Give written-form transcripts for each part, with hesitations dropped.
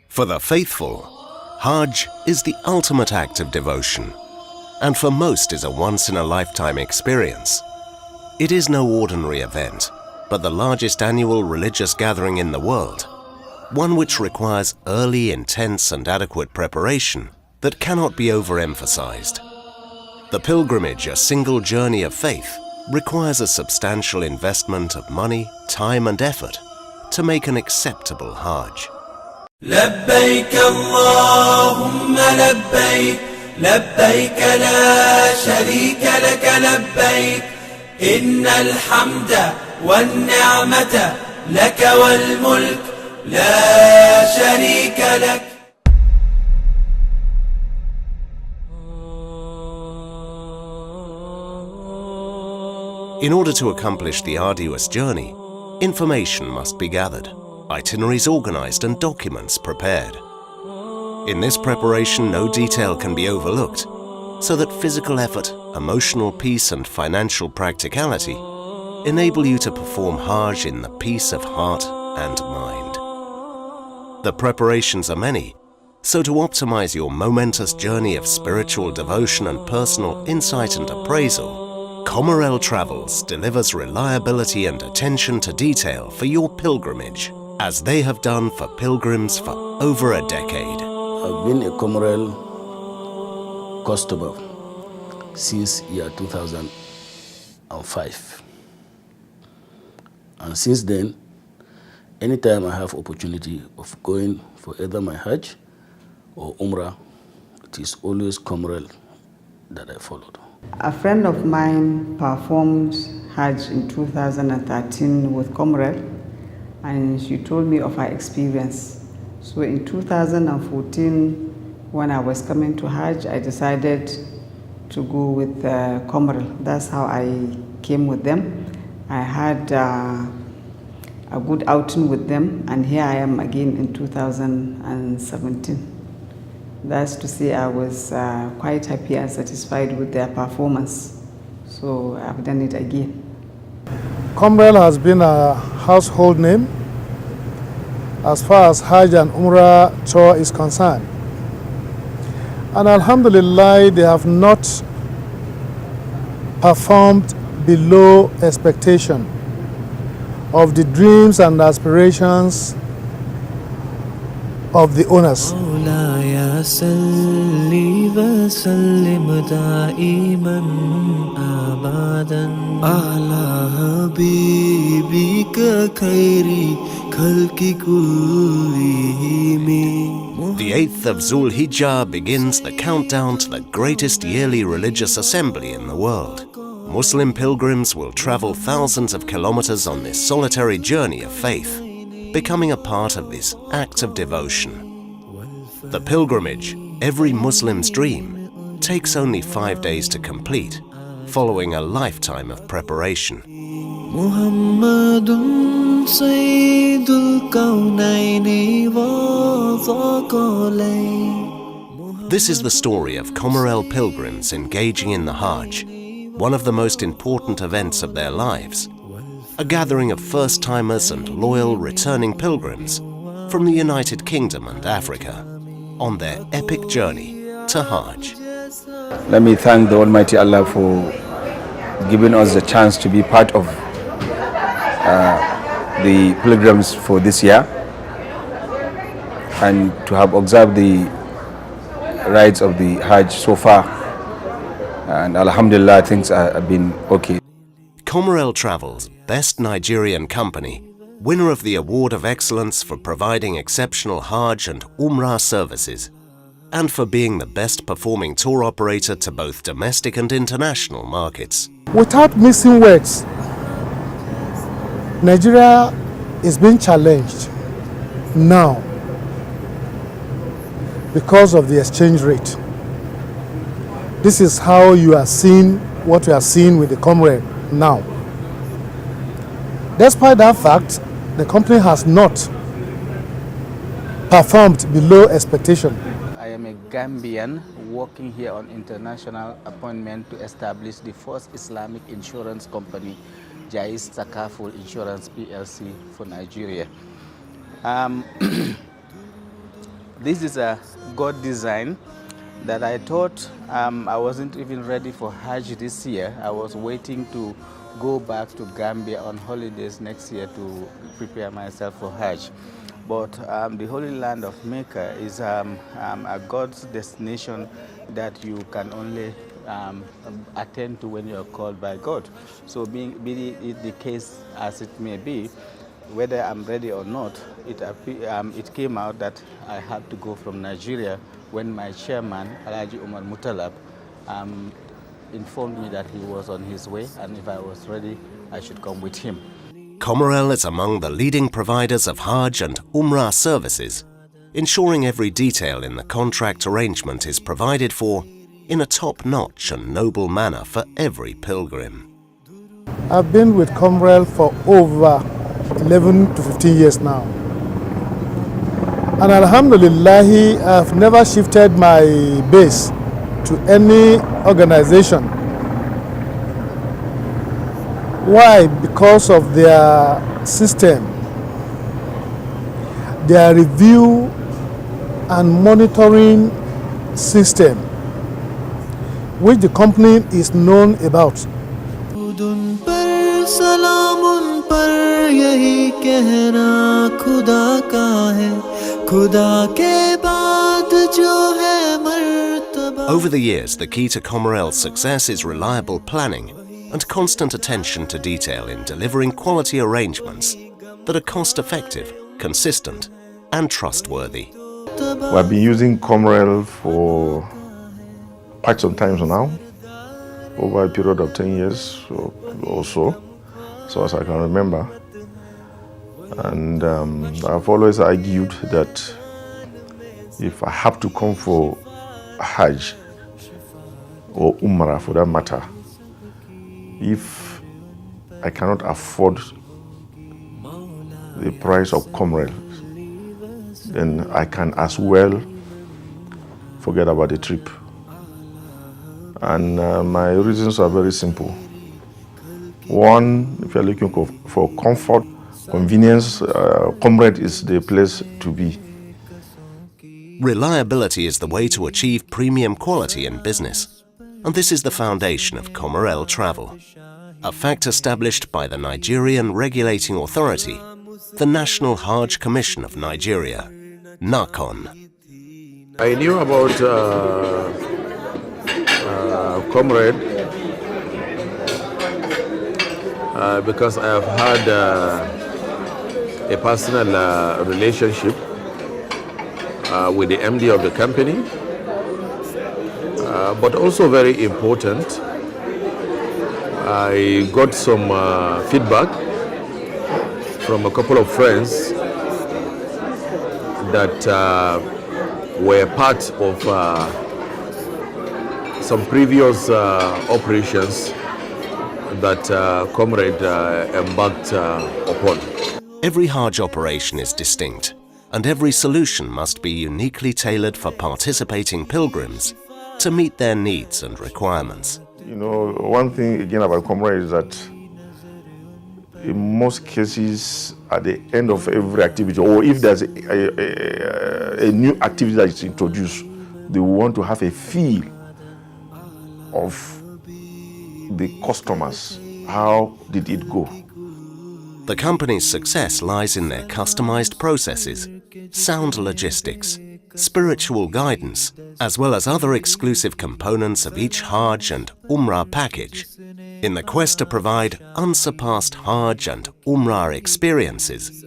For the faithful, Hajj is the ultimate act of devotion, and for most is a once-in-a-lifetime experience. It is no ordinary event, but the largest annual religious gathering in the world, one which requires early, intense and adequate preparation that cannot be overemphasized. The pilgrimage, a single journey of faith, requires a substantial investment of money, time and effort to make an acceptable Hajj. لبيك اللهم لبيك لبيك لا شريك لك لبيك إن الحمد والنعمة لك والملك لا شريك لك. In order to accomplish the arduous journey, information must be gathered, itineraries organized and documents prepared. In this preparation, no detail can be overlooked, so that physical effort, emotional peace and financial practicality enable you to perform Hajj in the peace of heart and mind. The preparations are many, so to optimize your momentous journey of spiritual devotion and personal insight and appraisal, Comerel Travels delivers reliability and attention to detail for your pilgrimage, as they have done for pilgrims for over a decade. I've been a Comerel customer since year 2005. And since then, anytime I have opportunity of going for either my Hajj or Umrah, it is always Comerel that I followed. A friend of mine performed Hajj in 2013 with Comerel, and she told me of her experience. So in 2014, when I was coming to Hajj, I decided to go with Comerel. That's how I came with them. I had a good outing with them, and here I am again in 2017. That's to say I was quite happy and satisfied with their performance. So I've done it again. Comerel has been a household name as far as Hajj and Umrah tour is concerned. And Alhamdulillah, they have not performed below expectation of the dreams and aspirations of the owners. The 8th of Zulhijjah begins the countdown to the greatest yearly religious assembly in the world. Muslim pilgrims will travel thousands of kilometers on this solitary journey of faith, becoming a part of this act of devotion. The pilgrimage, every Muslim's dream, takes only 5 days to complete, following a lifetime of preparation. This is the story of Comerel pilgrims engaging in the Hajj, one of the most important events of their lives. A gathering of first-timers and loyal returning pilgrims from the United Kingdom and Africa on their epic journey to Hajj. Let me thank the Almighty Allah for giving us the chance to be part of the pilgrims for this year and to have observed the rites of the Hajj so far. And Alhamdulillah, things have been okay. Comerel Travels, Best Nigerian Company, winner of the Award of Excellence for providing exceptional Hajj and Umrah services, and for being the best performing tour operator to both domestic and international markets. Without missing words, Nigeria is being challenged now because of the exchange rate. This is how you are seeing what we are seeing with the Comerel now. Despite that fact, the company has not performed below expectation. I am a Gambian working here on international appointment to establish the first Islamic insurance company, Jais Takaful Insurance PLC for Nigeria. This is a God design that I thought I wasn't even ready for Hajj this year. I was waiting to go back to Gambia on holidays next year to prepare myself for Hajj. But the Holy Land of Mecca is a God's destination that you can only attend to when you are called by God. So be it the case as it may be, whether I'm ready or not, it came out that I had to go from Nigeria when my chairman, Alhaji Umar Mutalab, informed me that he was on his way, and if I was ready, I should come with him. Comerel is among the leading providers of Hajj and Umrah services, ensuring every detail in the contract arrangement is provided for in a top-notch and noble manner for every pilgrim. I've been with Comerel for over 11 to 15 years now. And Alhamdulillah, I've never shifted my base to any organization. Why? Because of their system, their review and monitoring system, which the company is known about. Over the years, the key to Comerel's success is reliable planning and constant attention to detail in delivering quality arrangements that are cost-effective, consistent, and trustworthy. We have been using Comerel for quite some time now, over a period of 10 years or so as I can remember. And I've always argued that if I have to come for Hajj or Umrah for that matter, if I cannot afford the price of Comerel, then I can as well forget about the trip. And my reasons are very simple. One, if you're looking for comfort, convenience, Comerel is the place to be. Reliability is the way to achieve premium quality in business, and this is the foundation of Comerel Travel, a fact established by the Nigerian Regulating Authority, the National Hajj Commission of Nigeria, NACON. I knew about Comerel because I have had a personal relationship with the MD of the company, but also very important, I got some feedback from a couple of friends that were part of some previous operations that Comerel embarked upon. Every Hajj operation is distinct, and every solution must be uniquely tailored for participating pilgrims to meet their needs and requirements. You know, one thing again about Comerel is that in most cases, at the end of every activity, or if there's a new activity that is introduced, they want to have a feel of the customers. How did it go? The company's success lies in their customized processes, sound logistics, spiritual guidance, as well as other exclusive components of each Hajj and Umrah package. In the quest to provide unsurpassed Hajj and Umrah experiences,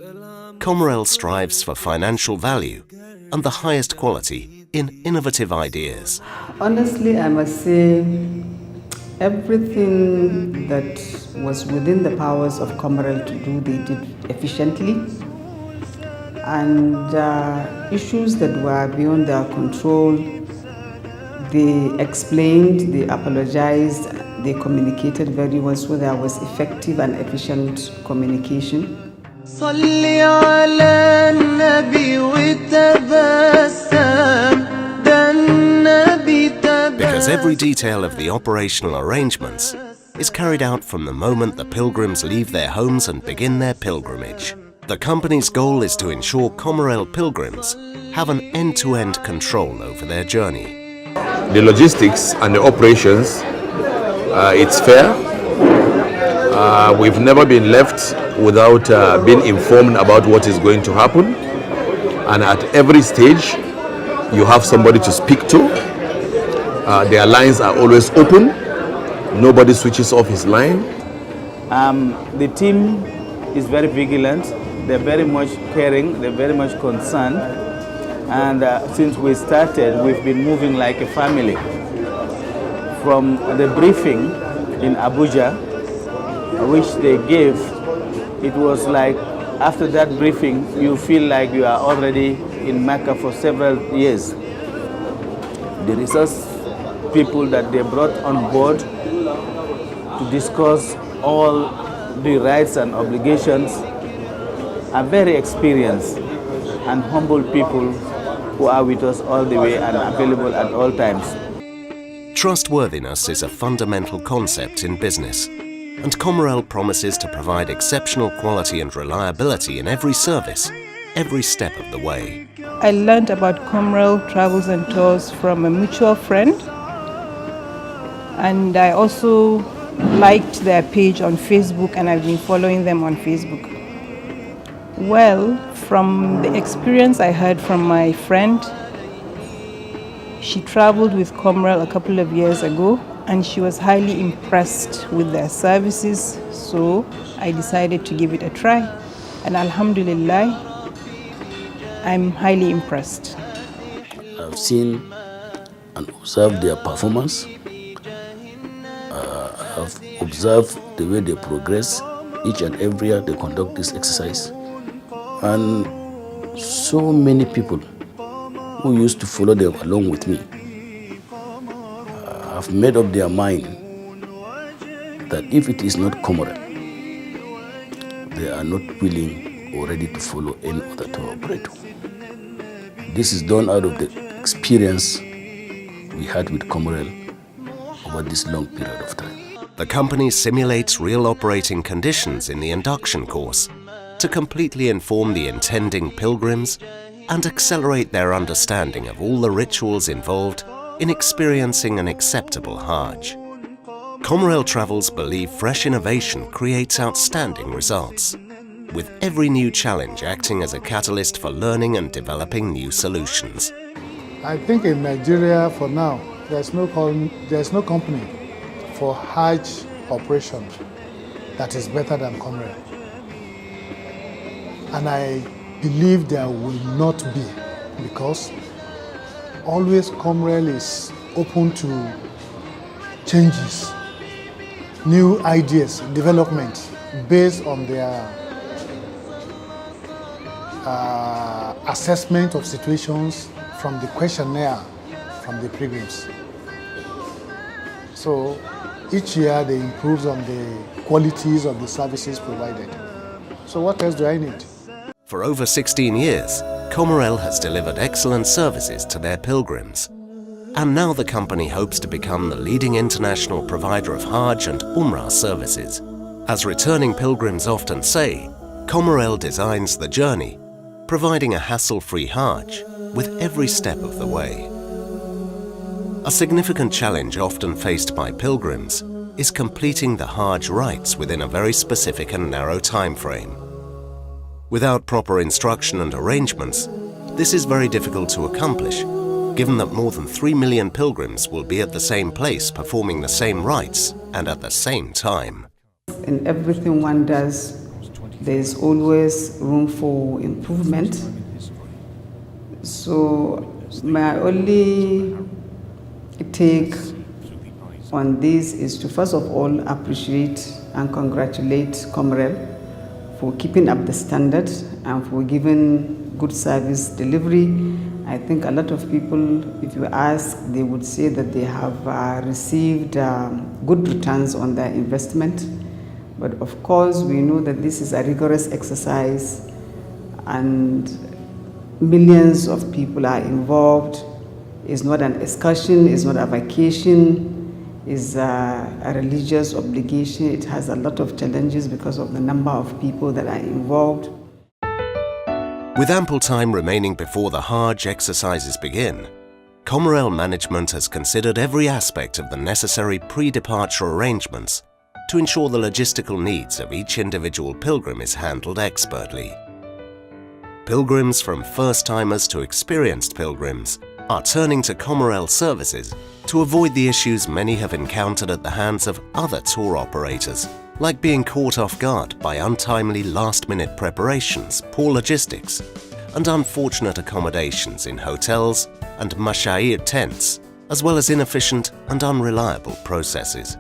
Comerel strives for financial value and the highest quality in innovative ideas. Honestly, I must say everything that was within the powers of Comerel to do, they did efficiently. And issues that were beyond their control, they explained, they apologized, they communicated very well, so there was effective and efficient communication. every detail of the operational arrangements is carried out from the moment the pilgrims leave their homes and begin their pilgrimage. The company's goal is to ensure Comerel pilgrims have an end-to-end control over their journey. The logistics and the operations, it's fair. We've never been left without being informed about what is going to happen. And at every stage, you have somebody to speak to. Their lines are always open. Nobody switches off his line. The team is very vigilant. They're very much caring. They're very much concerned. And since we started, we've been moving like a family. From the briefing in Abuja, which they gave, it was like after that briefing, you feel like you are already in Mecca for several years. The resource people that they brought on board to discuss all the rights and obligations are very experienced and humble people who are with us all the way and available at all times. Trustworthiness is a fundamental concept in business, and Comerel promises to provide exceptional quality and reliability in every service, every step of the way. I learned about Comerel Travels and Tours from a mutual friend, and I also liked their page on Facebook, and I've been following them on Facebook. Well, from the experience I heard from my friend, she traveled with Comerel a couple of years ago, and she was highly impressed with their services, so I decided to give it a try. And Alhamdulillah, I'm highly impressed. I've seen and observed their performance. I've observed the way they progress each and every year they conduct this exercise. And so many people who used to follow them along with me have made up their mind that if it is not Comerel, they are not willing or ready to follow any other tour operator. This is done out of the experience we had with Comerel over this long period of time. The company simulates real operating conditions in the induction course to completely inform the intending pilgrims and accelerate their understanding of all the rituals involved in experiencing an acceptable Hajj. Comerel Travels believe fresh innovation creates outstanding results, with every new challenge acting as a catalyst for learning and developing new solutions. I think in Nigeria for now, there's no company for Hajj operation that is better than Comerel. And I believe there will not be, because always Comerel is open to changes, new ideas, development based on their assessment of situations from the questionnaire from the pilgrims. So each year they improve on the qualities of the services provided. So what else do I need? For over 16 years, Comerel has delivered excellent services to their pilgrims. And now the company hopes to become the leading international provider of Hajj and Umrah services. As returning pilgrims often say, Comerel designs the journey, providing a hassle-free Hajj with every step of the way. A significant challenge often faced by pilgrims is completing the Hajj rites within a very specific and narrow time frame. Without proper instruction and arrangements, this is very difficult to accomplish, given that more than 3 million pilgrims will be at the same place performing the same rites and at the same time. In everything one does, there is always room for improvement. So my only take on this is to first of all appreciate and congratulate Comerel for keeping up the standard and for giving good service delivery. I think a lot of people, if you ask, they would say that they have received good returns on their investment. But of course, we know that this is a rigorous exercise and millions of people are involved. It's not an excursion, it's not a vacation, it's a religious obligation. It has a lot of challenges because of the number of people that are involved. With ample time remaining before the Hajj exercises begin, Comerel management has considered every aspect of the necessary pre-departure arrangements to ensure the logistical needs of each individual pilgrim is handled expertly. Pilgrims from first-timers to experienced pilgrims are turning to Comerel services to avoid the issues many have encountered at the hands of other tour operators, like being caught off guard by untimely last-minute preparations, poor logistics, and unfortunate accommodations in hotels and mashayir tents, as well as inefficient and unreliable processes.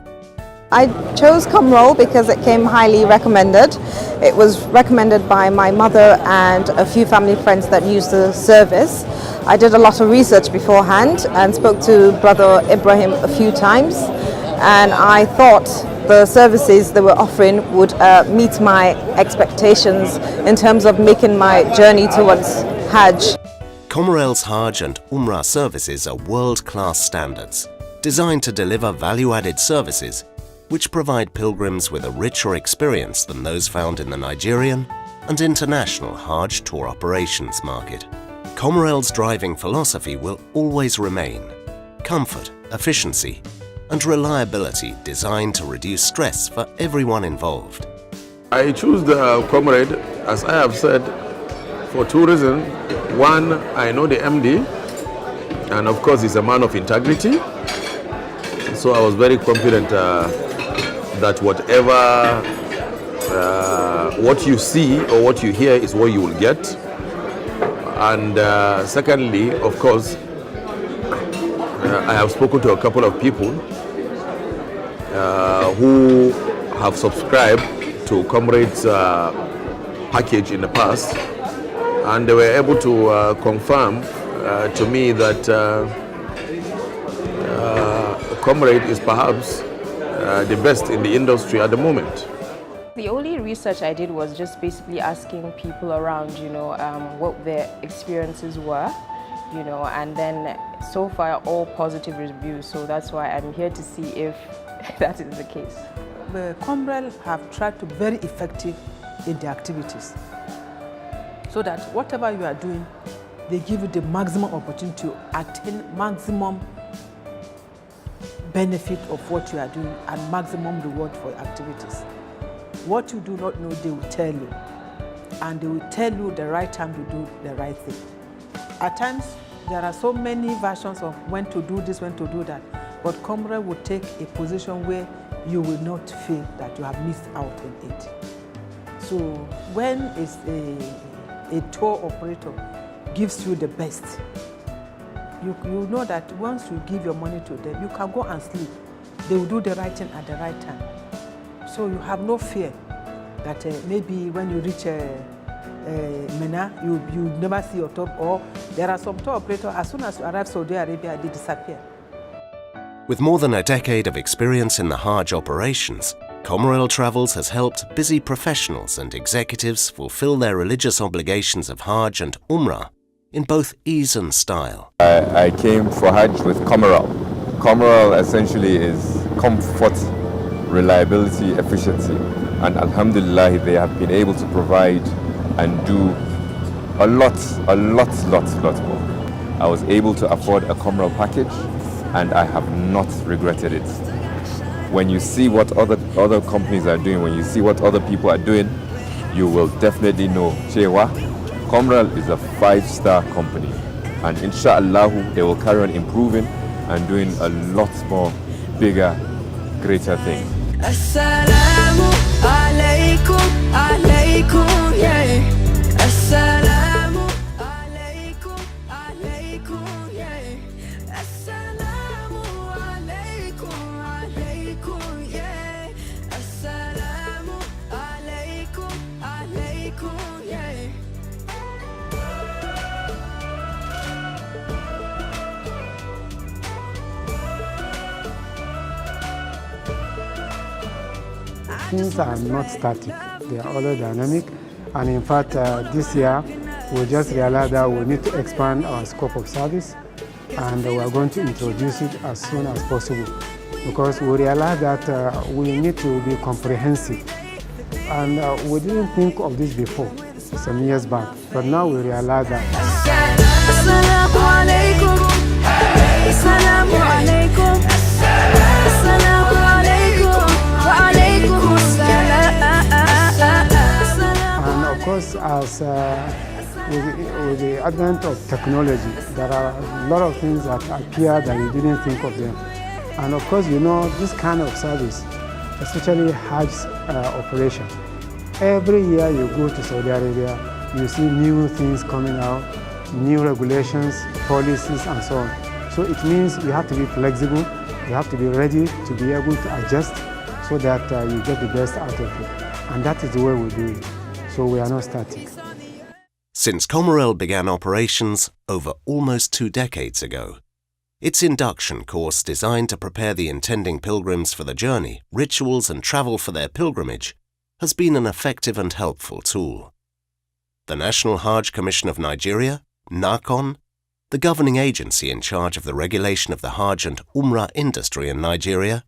I chose Comerel because it came highly recommended. It was recommended by my mother and a few family friends that use the service. I did a lot of research beforehand and spoke to Brother Ibrahim a few times, and I thought the services they were offering would meet my expectations in terms of making my journey towards Hajj. Comerel's Hajj and Umrah services are world-class standards, designed to deliver value-added services which provide pilgrims with a richer experience than those found in the Nigerian and international Hajj tour operations market. Comerel's driving philosophy will always remain comfort, efficiency, and reliability designed to reduce stress for everyone involved. I choose the Comerel, as I have said, for two reasons. One, I know the MD, and of course he's a man of integrity. So I was very confident that whatever, what you see or what you hear is what you will get. And secondly, of course, I have spoken to a couple of people who have subscribed to Comerel's package in the past, and they were able to confirm to me that Comerel is perhaps the best in the industry at the moment. The only research I did was just basically asking people around, what their experiences were, and then so far all positive reviews. So that's why I'm here to see if that is the case. The Comerel have tried to be very effective in their activities, so that whatever you are doing, they give you the maximum opportunity to attain maximum benefit of what you are doing and maximum reward for your activities. What you do not know, they will tell you, and they will tell you the right time to do the right thing. At times, there are so many versions of when to do this, when to do that, but Comerel will take a position where you will not feel that you have missed out on it. So when a tour operator gives you the best, you know that once you give your money to them, you can go and sleep. They will do the right thing at the right time. So you have no fear that maybe when you reach Mina, you never see your tour, or there are some tour operators, as soon as you arrive Saudi Arabia, they disappear. With more than a decade of experience in the Hajj operations, Comerel Travels has helped busy professionals and executives fulfill their religious obligations of Hajj and Umrah in both ease and style. I came for Hajj with Comerel. Comerel essentially is comfort, reliability, efficiency, and alhamdulillah they have been able to provide and do a lot more. I was able to afford a Comerel package and I have not regretted it. When you see what other companies are doing, when you see what other people are doing, you will definitely know, Chewa, Comerel is a 5-star company, and inshallah they will carry on improving and doing a lot more bigger, greater things. Assalamu alaikum, alaikum, yeah. Assalamu alaikum, alaikum, yeah. Assalamu alaikum, alaikum, yeah. Assalamu alaikum, alaikum, yeah. Things are not static, they are all dynamic, and in fact this year we just realized that we need to expand our scope of service and we are going to introduce it as soon as possible because we realize that we need to be comprehensive. And we didn't think of this before, some years back, but now we realize that. Assalamu alaikum. Assalamu alaikum. Assalamu alaikum. Wa alaikum assalam. And of course, as with the advent of technology, there are a lot of things that appear that you didn't think of them. And of course, you know, this kind of service, especially Hajj operation. Every year you go to Saudi Arabia, you see new things coming out, new regulations, policies, and so on. So it means you have to be flexible, you have to be ready to be able to adjust so that you get the best out of it. And that is the way we do it. So we are not static. Since Comerel began operations over almost 2 decades ago, its induction course designed to prepare the intending pilgrims for the journey, rituals and travel for their pilgrimage has been an effective and helpful tool. The National Hajj Commission of Nigeria, NACON, the governing agency in charge of the regulation of the Hajj and Umrah industry in Nigeria,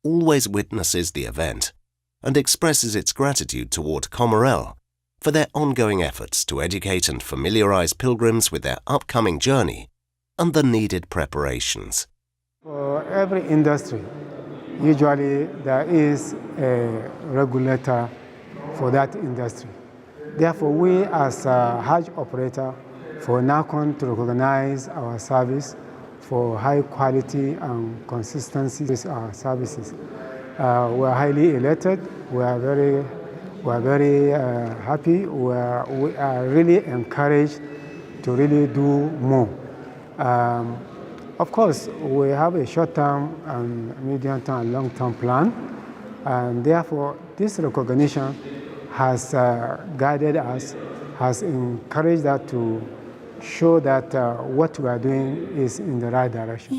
always witnesses the event and expresses its gratitude toward Comerel for their ongoing efforts to educate and familiarize pilgrims with their upcoming journey and the needed preparations. For every industry, usually there is a regulator for that industry. Therefore, we as a Hajj operator, for NACON to recognize our service for high quality and consistency with our services. We are highly elated, we are very happy, we are really encouraged to really do more. Of course, we have a short-term and medium-term and long-term plan, and therefore this recognition has guided us, has encouraged us to show that what we are doing is in the right direction.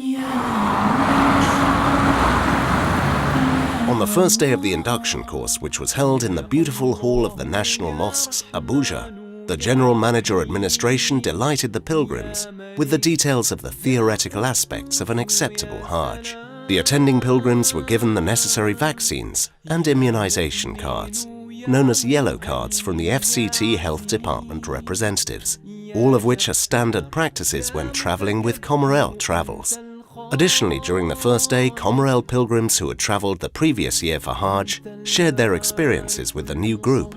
On the first day of the induction course, which was held in the beautiful hall of the National Mosques, Abuja, the General Manager Administration delighted the pilgrims with the details of the theoretical aspects of an acceptable Hajj. The attending pilgrims were given the necessary vaccines and immunization cards, known as yellow cards from the FCT Health Department representatives, all of which are standard practices when traveling with Comerel Travels. Additionally, during the first day, Comerel pilgrims who had traveled the previous year for Hajj shared their experiences with the new group,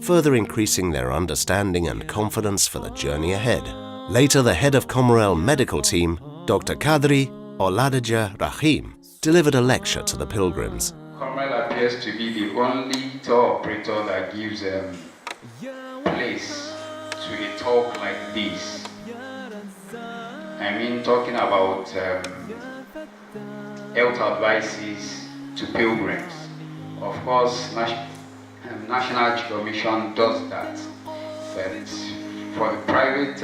further increasing their understanding and confidence for the journey ahead. Later, the head of Comerel medical team, Dr. Kadri Oladeja Rahim, delivered a lecture to the pilgrims. Comerel appears to be the only tour operator that gives place to a talk like this. I mean, talking about health advices to pilgrims. Of course, National Hajj Commission does that, but for the private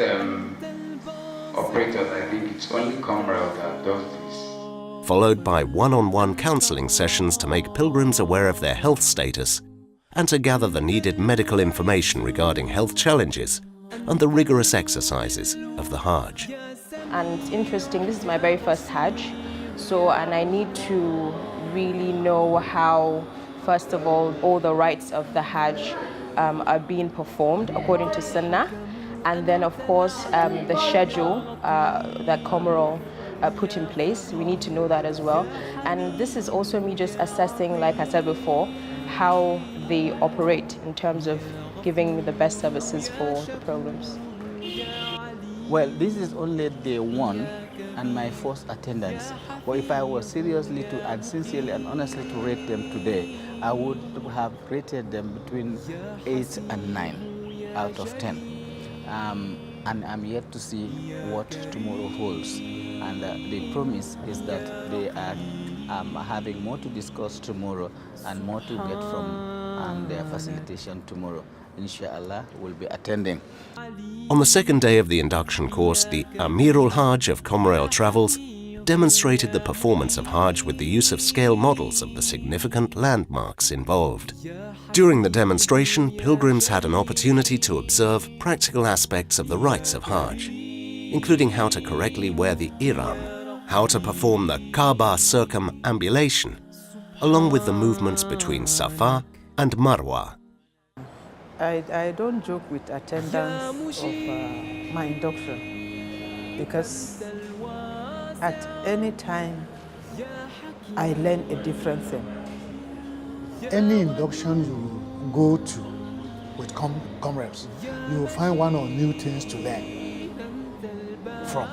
operators, I think it's only Comerel that does this. Followed by one-on-one counseling sessions to make pilgrims aware of their health status and to gather the needed medical information regarding health challenges and the rigorous exercises of the Hajj. And it's interesting, this is my very first Hajj, and I need to really know how, first of all the rites of the Hajj are being performed according to Sunnah, and then of course the schedule that Comerel put in place. We need to know that as well. And this is also me just assessing, like I said before, how they operate in terms of giving the best services for the programs. Well, this is only day one and my first attendance. But if I was seriously to and sincerely and honestly to rate them today, I would have rated them between 8 and 9 out of 10. And I'm yet to see what tomorrow holds. And the promise is that they are having more to discuss tomorrow and more to get from their facilitation tomorrow. Inshallah, we'll be attending. On the second day of the induction course, the Amirul Hajj of Comerel Travels demonstrated the performance of Hajj with the use of scale models of the significant landmarks involved. During the demonstration, pilgrims had an opportunity to observe practical aspects of the rites of Hajj, including how to correctly wear the ihram, how to perform the Kaaba circumambulation, along with the movements between Safa and Marwa. I don't joke with attendance of my induction because at any time I learn a different thing. Any induction you go to with Comerel, you will find one or new things to learn from,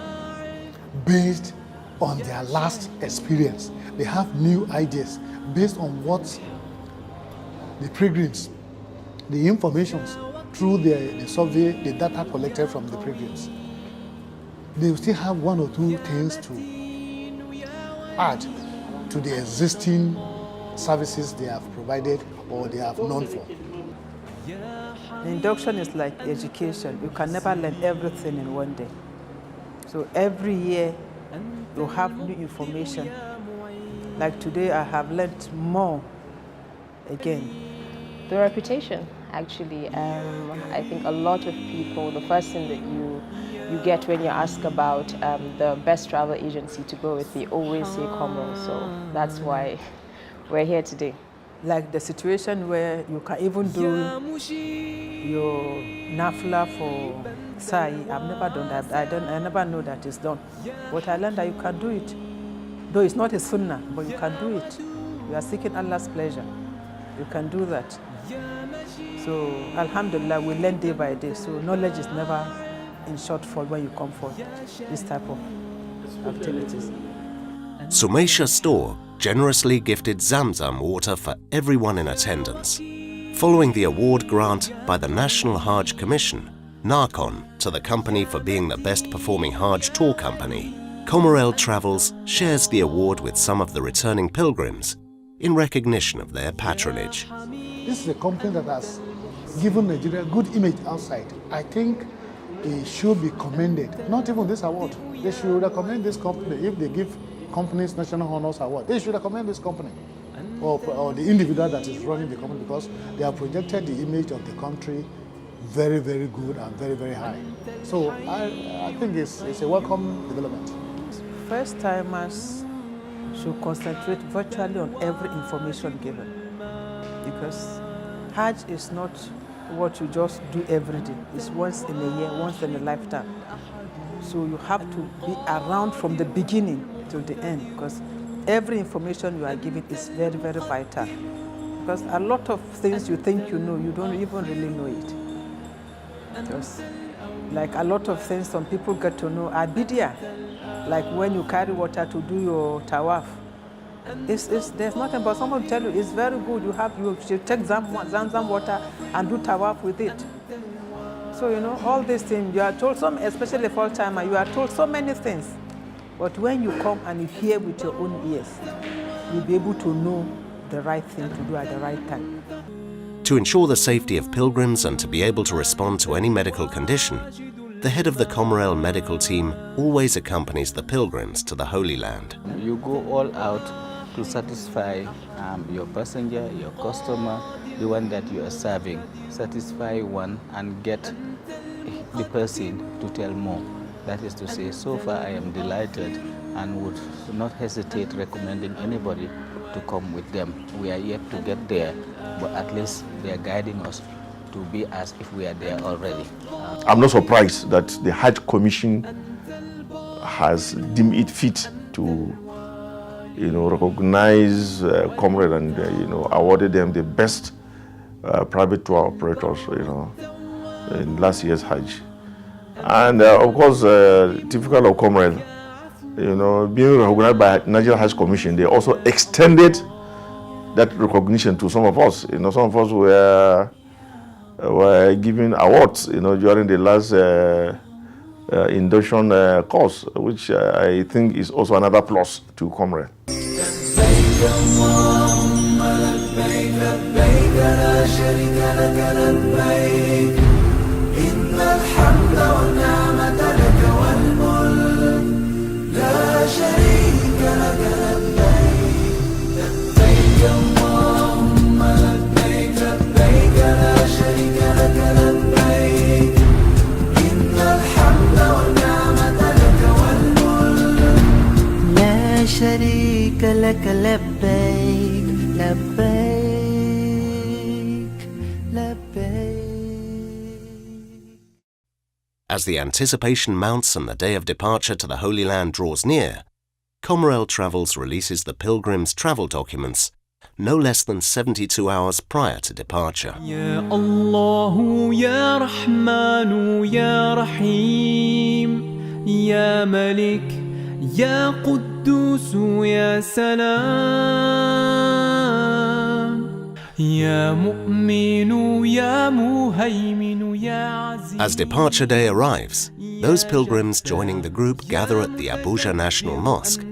based on their last experience. They have new ideas based on what the pilgrims, the informations through the survey, the data collected from the pilgrims. They will still have one or two things to add to the existing services they have provided or they have known for. The induction is like education. You can never learn everything in one day. So every year you have new information. Like today I have learned more again. The reputation, actually. I think a lot of people, the first thing that you get when you ask about the best travel agency to go with, they always say Comerel. So that's why we're here today. Like the situation where you can even do your nafla for Sai. I've never done that. I never know that it's done. But I learned that you can do it. Though it's not a sunnah, but you can do it. You are seeking Allah's pleasure. You can do that. So alhamdulillah, we learn day by day. So knowledge is never in shortfall when you come for this type of activities. Sumaisha Store generously gifted Zamzam water for everyone in attendance, following the award grant by the National Hajj Commission, NARCON, to the company for being the best performing Hajj tour company. Comerel Travels shares the award with some of the returning pilgrims in recognition of their patronage. This is a company that has given Nigeria a good image outside. I think it should be commended. Not even this award. They should recommend this company. If they give companies National Honors Award, they should recommend this company or the individual that is running the company, because they have projected the image of the country very, very good and very, very high. So I think it's a welcome development. First timers should concentrate virtually on every information given, because Hajj is not what you just do every day. It's once in a year, once in a lifetime. So you have to be around from the beginning to the end, because every information you are given is very, very vital. Because a lot of things you think you know, you don't even really know it. Because like a lot of things some people get to know are bid'ah. Like when you carry water to do your tawaf. There's nothing, but someone will tell you it's very good. You should take Zamzam water and do tawaf with it. So you know all these things you are told, especially full timer, you are told so many things. But when you come and you hear with your own ears, you'll be able to know the right thing to do at the right time. To ensure the safety of pilgrims and to be able to respond to any medical condition, the head of the Comerel medical team always accompanies the pilgrims to the Holy Land. You go all out to satisfy your passenger, your customer, the one that you are serving. Satisfy one and get the person to tell more. That is to say, so far I am delighted and would not hesitate recommending anybody to come with them. We are yet to get there, but at least they are guiding us to be as if we are there already. I'm not surprised that the Hajj Commission has deemed it fit to, recognize Comerel and awarded them the best private tour operators, in last year's Hajj. And of course, typical of Comerel, being recognized by National Hajj Commission, they also extended that recognition to some of us. Some of us were given awards, during the last induction course, which I think is also another plus to Comerel. لبيك لك لبيك لبيك لبيك. As the anticipation mounts and the day of departure to the Holy Land draws near, Comerel Travels releases the pilgrims' travel documents no less than 72 hours prior to departure. Ya Allah, Ya Rahman, Ya Rahim, Ya Malik, Ya Quddus, Ya Salam, Ya Mu'min, Ya Muhaymin, Ya Aziz. As departure day arrives, those pilgrims joining the group gather at the Abuja National Mosque,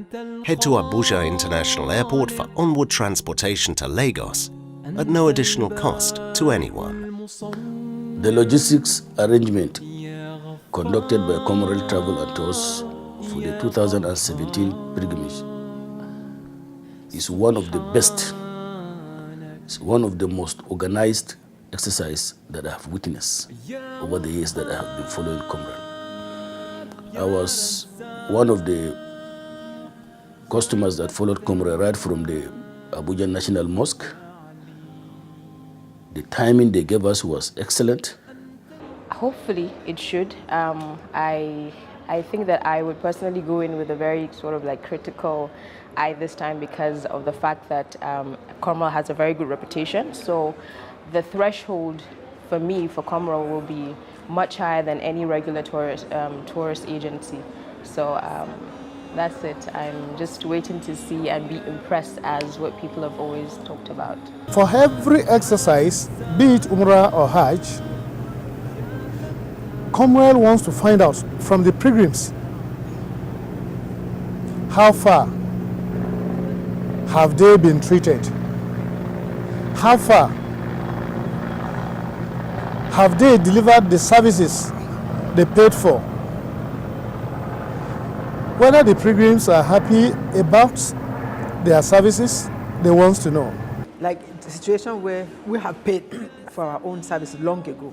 head to Abuja International Airport for onward transportation to Lagos at no additional cost to anyone. The logistics arrangement conducted by Comerel Travel and Tours for the 2017 pilgrimage is one of the best. It's one of the most organized exercises that I have witnessed over the years that I have been following Comerel. I was one of the customers that followed Comerel right from the Abuja National Mosque. The timing they gave us was excellent. Hopefully it should. I think that I would personally go in with a very sort of like critical eye this time because of the fact that Comerel has a very good reputation. So the threshold for me for Comerel will be much higher than any regular tourist agency. So that's it. I'm just waiting to see and be impressed as what people have always talked about. For every exercise, be it Umrah or Hajj, Comerel wants to find out from the pilgrims how far have they been treated? How far have they delivered the services they paid for? Whether the pilgrims are happy about their services, they want to know. Like the situation where we have paid for our own service long ago,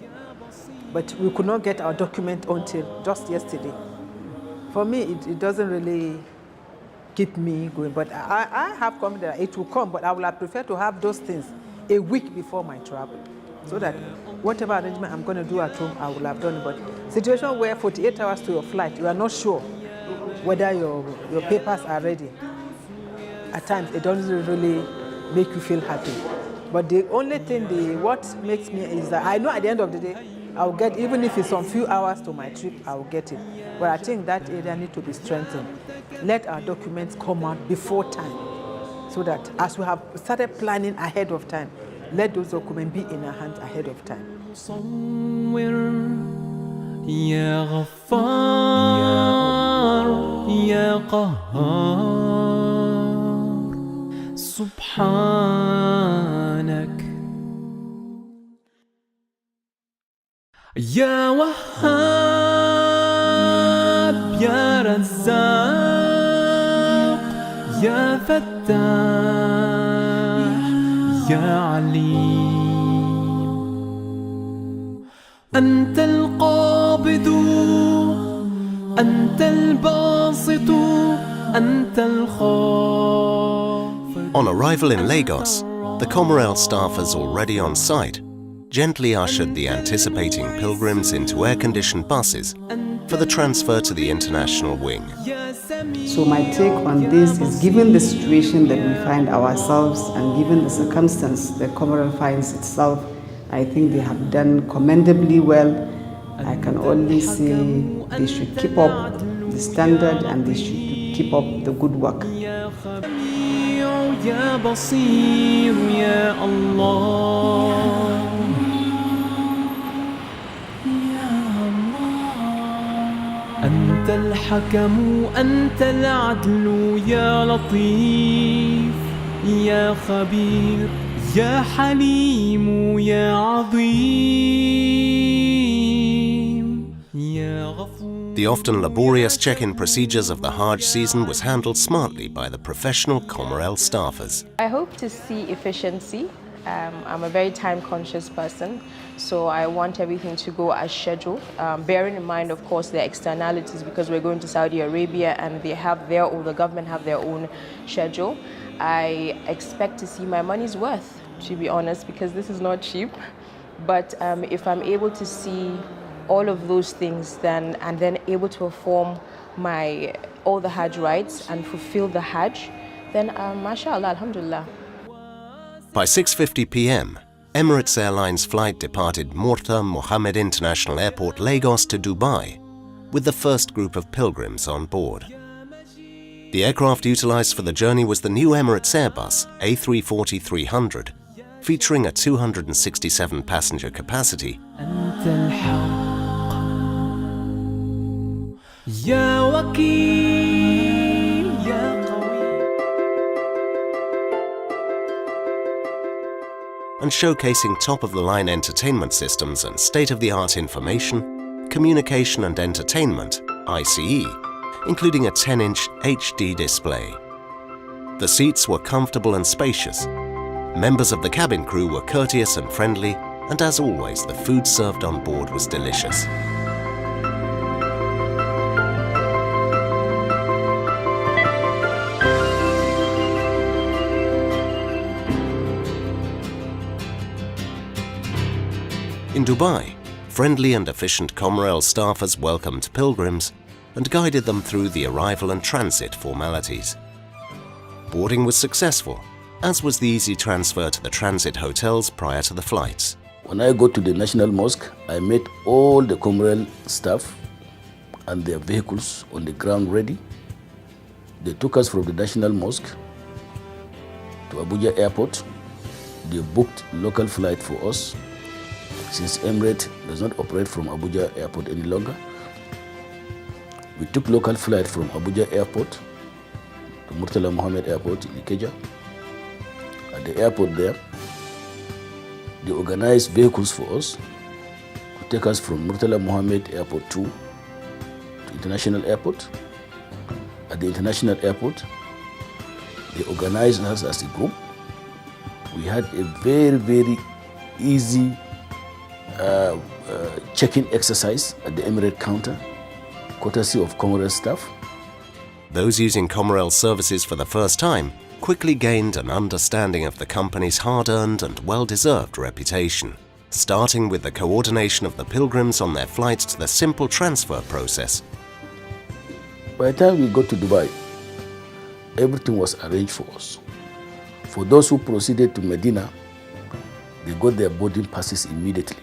but we could not get our document until just yesterday. For me, it doesn't really keep me going, but I have confidence that it will come, but I would have preferred to have those things a week before my travel, so that whatever arrangement I'm going to do at home, I will have done it. But situation where 48 hours to your flight, you are not sure whether your papers are ready. At times, it doesn't really make you feel happy. But the only thing, what makes me is that I know at the end of the day, I'll get, even if it's some few hours to my trip, I'll get it. But I think that area needs to be strengthened. Let our documents come out before time, so that as we have started planning ahead of time, let those documents be in our hands ahead of time. Ya Ghaffar, Ya Qahhar, Subhanak. Ya Wahhab, Ya Razzaq, Ya Fattah, Ya Alim. Anta al-Qabidu, Anta al-Basitu, Anta al-Khafid. On arrival in Lagos, the Comerel staffers already on site gently ushered the anticipating pilgrims into air-conditioned buses for the transfer to the international wing. So my take on this is, given the situation that we find ourselves and given the circumstance that Comerel finds itself, I think they have done commendably well. I can only say they should keep up the standard and they should keep up the good work. Ya Basir, Ya Allah. أنت الحكم أنت العدل يا لطيف يا خبير يا حليم يا عظيم يا غفور. The often laborious check-in procedures of the Hajj season was handled smartly by the professional Comerel staffers. I hope to see efficiency I'm a very time-conscious person, so I want everything to go as scheduled, bearing in mind, of course, the externalities, because we're going to Saudi Arabia and they have their own, the government have their own schedule. I expect to see my money's worth, to be honest, because this is not cheap. But if I'm able to see all of those things and then able to perform all the Hajj rites and fulfill the Hajj, then mashallah, alhamdulillah. By 6:50 p.m., Emirates Airlines flight departed Murtha Mohammed International Airport, Lagos to Dubai, with the first group of pilgrims on board. The aircraft utilized for the journey was the new Emirates Airbus A340-300, featuring a 267 passenger capacity and showcasing top-of-the-line entertainment systems and state-of-the-art information, communication and entertainment (ICE), including a 10-inch HD display. The seats were comfortable and spacious. Members of the cabin crew were courteous and friendly, and as always, the food served on board was delicious. In Dubai, friendly and efficient Comerel staffers welcomed pilgrims and guided them through the arrival and transit formalities. Boarding was successful, as was the easy transfer to the transit hotels prior to the flights. When I got to the National Mosque, I met all the Comerel staff and their vehicles on the ground ready. They took us from the National Mosque to Abuja Airport. They booked local flight for us, since Emirates does not operate from Abuja Airport any longer. We took local flight from Abuja Airport to Murtala Mohammed Airport in Ikeja. At the airport there, they organized vehicles for us to take us from Murtala Mohammed Airport to International Airport. At the International Airport, they organized us as a group. We had a very, very easy check-in exercise at the Emirate counter, courtesy of Comerel staff. Those using Comerel services for the first time quickly gained an understanding of the company's hard-earned and well-deserved reputation, starting with the coordination of the pilgrims on their flights to the simple transfer process. By the time we got to Dubai, everything was arranged for us. For those who proceeded to Medina, they got their boarding passes immediately.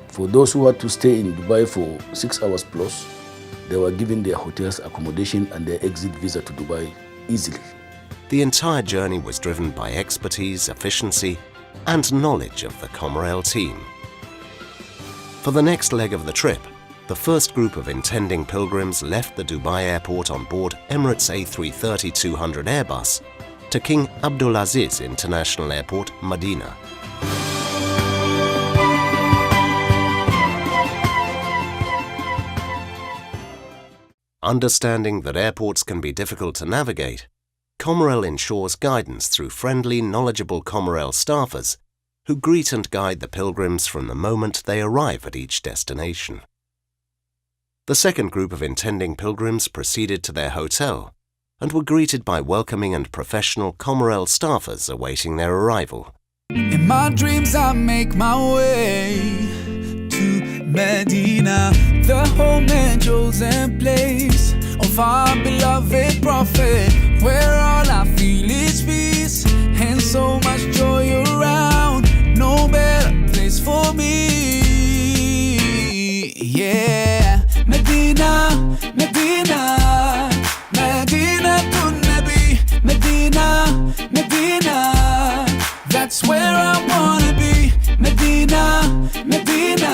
For those who had to stay in Dubai for 6 hours plus, they were given their hotels accommodation and their exit visa to Dubai easily. The entire journey was driven by expertise, efficiency, and knowledge of the Comerel team. For the next leg of the trip, the first group of intending pilgrims left the Dubai airport on board Emirates A330-200 Airbus to King Abdulaziz International Airport, Medina. Understanding that airports can be difficult to navigate, Comerel ensures guidance through friendly, knowledgeable Comerel staffers who greet and guide the pilgrims from the moment they arrive at each destination. The second group of intending pilgrims proceeded to their hotel and were greeted by welcoming and professional Comerel staffers awaiting their arrival. In my dreams I make my way to Medina, the home and chosen place of our beloved prophet, where all I feel is peace and so much joy around. No better place for me. Yeah, Medina, Medina, Medina to Nabi, Medina, Medina. That's where I wanna be. Medina, Medina,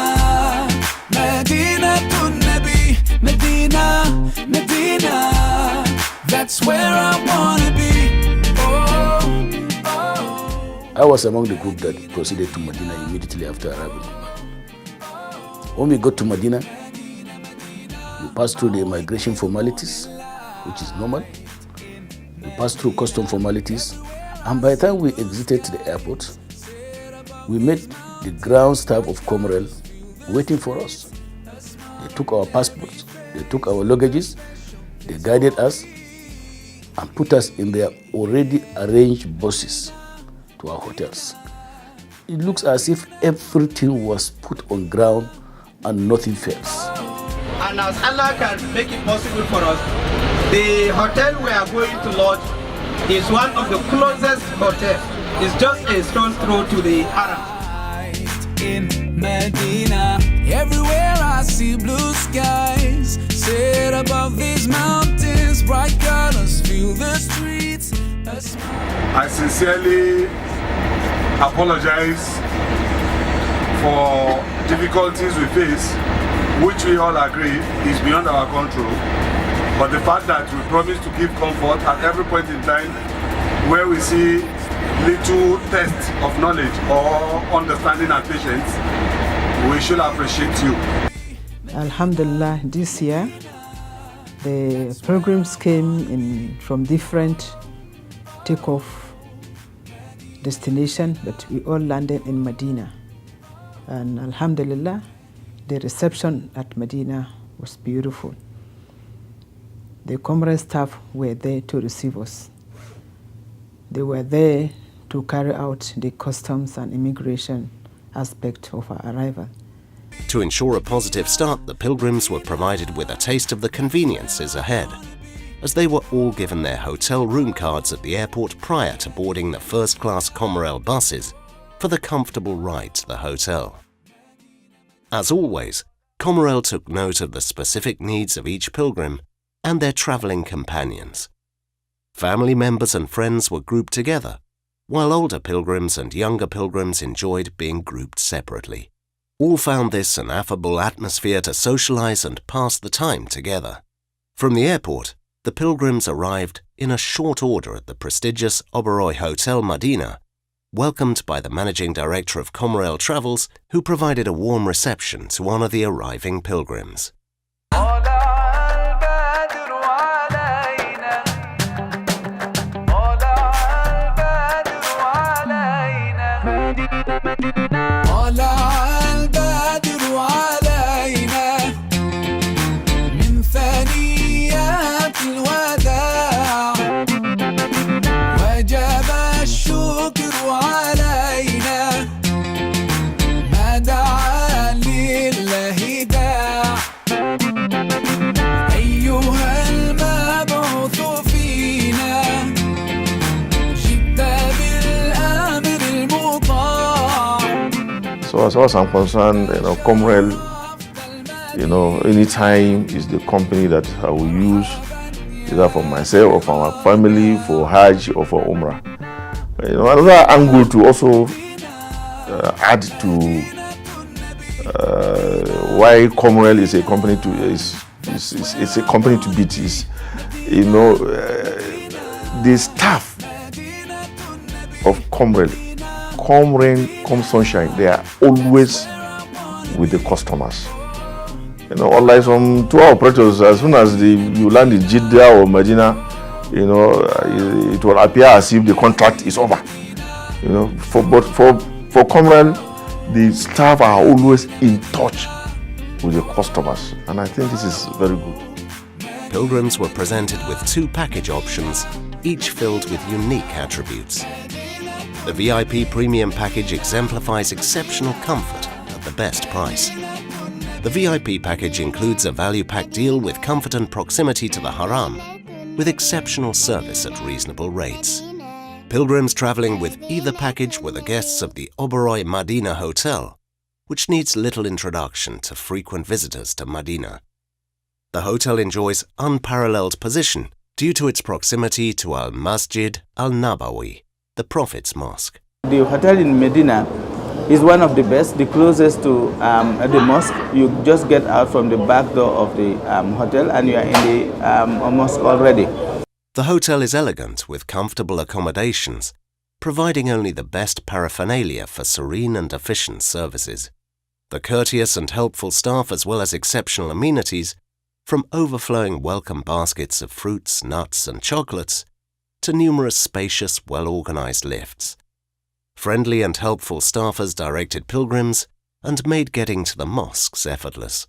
Medina to Nabi, Medina, Medina. That's where I wanna be. Oh, oh. I was among the group that proceeded to Medina immediately after arriving. When we got to Medina, we passed through the immigration formalities, which is normal. We passed through custom formalities, and by the time we exited the airport, We met the ground staff of Comerel waiting for us. They took our passports, they took our luggages, they guided us and put us in their already arranged buses to our hotels. It looks as if everything was put on ground and nothing fails. And as Allah can make it possible for us, the hotel we are going to lodge is one of the closest hotels. It's just a stone's throw to the Haram. In Medina, everywhere I see blue skies, set above these mountains, bright colors fill the streets. I sincerely apologize for difficulties we face, which we all agree is beyond our control. But the fact that we promise to give comfort at every point in time where we see little test of knowledge or understanding and patience, we should appreciate you. Alhamdulillah, this year the pilgrims came in from different takeoff destination, but we all landed in Medina. And Alhamdulillah, the reception at Medina was beautiful. The Comerel staff were there to receive us. They were there to carry out the customs and immigration aspect of our arrival. To ensure a positive start, the pilgrims were provided with a taste of the conveniences ahead, as they were all given their hotel room cards at the airport prior to boarding the first-class Comerel buses for the comfortable ride to the hotel. As always, Comerel took note of the specific needs of each pilgrim and their travelling companions. Family members and friends were grouped together, while older pilgrims and younger pilgrims enjoyed being grouped separately. All found this an affable atmosphere to socialise and pass the time together. From the airport, the pilgrims arrived in a short order at the prestigious Oberoi Hotel Medina, welcomed by the managing director of Comerel Travels, who provided a warm reception to honour the arriving pilgrims. So as far as I'm concerned, Comerel, anytime is the company that I will use, either for myself or for my family, for Hajj or for Umrah. Another angle to also add to why Comerel is a company it's a company to beat is, the staff of Comerel, come rain, come sunshine, they are always with the customers. Unlike some tour operators, as soon as you land in Jeddah or Medina, it will appear as if the contract is over. But for Comerel, the staff are always in touch with the customers, and I think this is very good. Pilgrims were presented with 2 package options, each filled with unique attributes. The VIP Premium package exemplifies exceptional comfort at the best price. The VIP package includes a value pack deal with comfort and proximity to the Haram, with exceptional service at reasonable rates. Pilgrims travelling with either package were the guests of the Oberoi Medina Hotel, which needs little introduction to frequent visitors to Medina. The hotel enjoys unparalleled position due to its proximity to Al-Masjid Al-Nabawi, the Prophet's Mosque. The hotel in Medina is one of the best, the closest to the mosque. You just get out from the back door of the hotel and you are in the mosque already. The hotel is elegant with comfortable accommodations, providing only the best paraphernalia for serene and efficient services. The courteous and helpful staff, as well as exceptional amenities, from overflowing welcome baskets of fruits, nuts and chocolates, to numerous spacious, well-organized lifts. Friendly and helpful staffers directed pilgrims and made getting to the mosques effortless.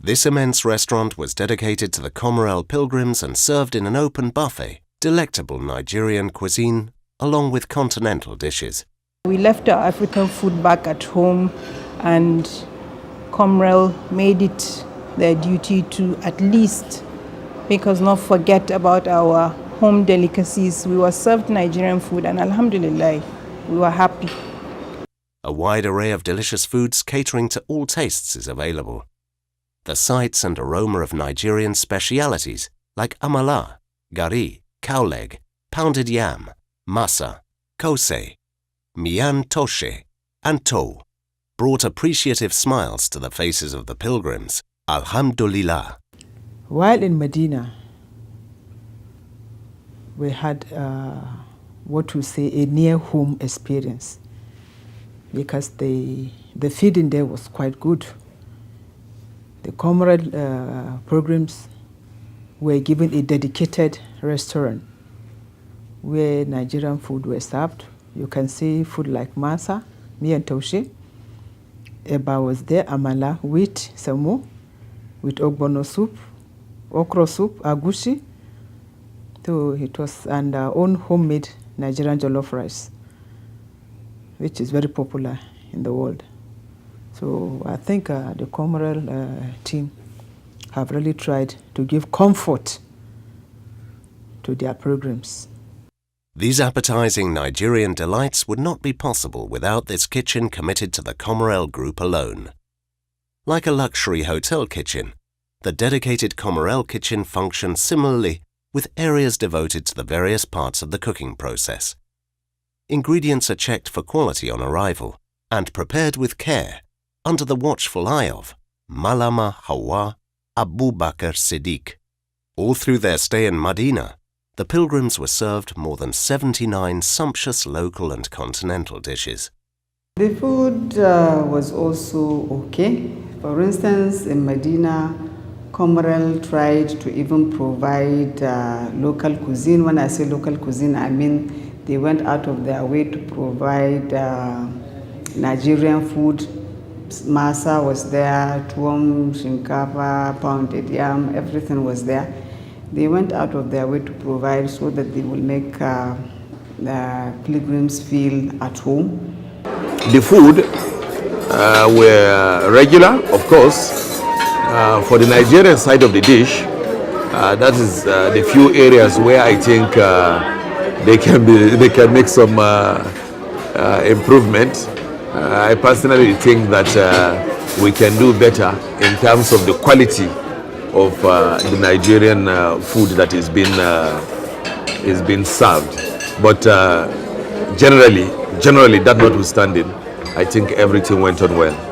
This immense restaurant was dedicated to the Comerel pilgrims and served in an open buffet, delectable Nigerian cuisine, along with continental dishes. We left our African food back at home, and Comerel made it their duty to at least make us not forget about our home delicacies. We were served Nigerian food, and alhamdulillah, we were happy. A wide array of delicious foods catering to all tastes is available. The sights and aroma of Nigerian specialities like amala, gari, cow leg, pounded yam, masa, kose, mian toshe, and tou brought appreciative smiles to the faces of the pilgrims. Alhamdulillah. While in Medina, we had what we say a near-home experience, because the feeding there was quite good. The Comerel pilgrims were given a dedicated restaurant where Nigerian food was served. You can see food like masa, mian toshe. Eba was there, amala, wheat, samu, with ogbono soup, okra soup, agushi. So it was, and our own homemade Nigerian jollof rice, which is very popular in the world. So I think the Comerel team have really tried to give comfort to their pilgrims. These appetizing Nigerian delights would not be possible without this kitchen committed to the Comerel group alone. Like a luxury hotel kitchen, the dedicated Comerel kitchen functions similarly, with areas devoted to the various parts of the cooking process. Ingredients are checked for quality on arrival and prepared with care under the watchful eye of Malama Hawa Abu Bakr Siddiq. All through their stay in Medina, the pilgrims were served more than 79 sumptuous local and continental dishes. The food was also okay. For instance, in Medina, Comerel tried to even provide local cuisine. When I say local cuisine, I mean they went out of their way to provide Nigerian food. Masa was there, tuwon, shinkafa, pounded yam, everything was there. They went out of their way to provide so that they will make the pilgrims feel at home. The food were regular, of course. For the Nigerian side of the dish, that is the few areas where I think they can make some improvement. I personally think that we can do better in terms of the quality of the Nigerian food that is being served. But generally, that notwithstanding, I think everything went on well.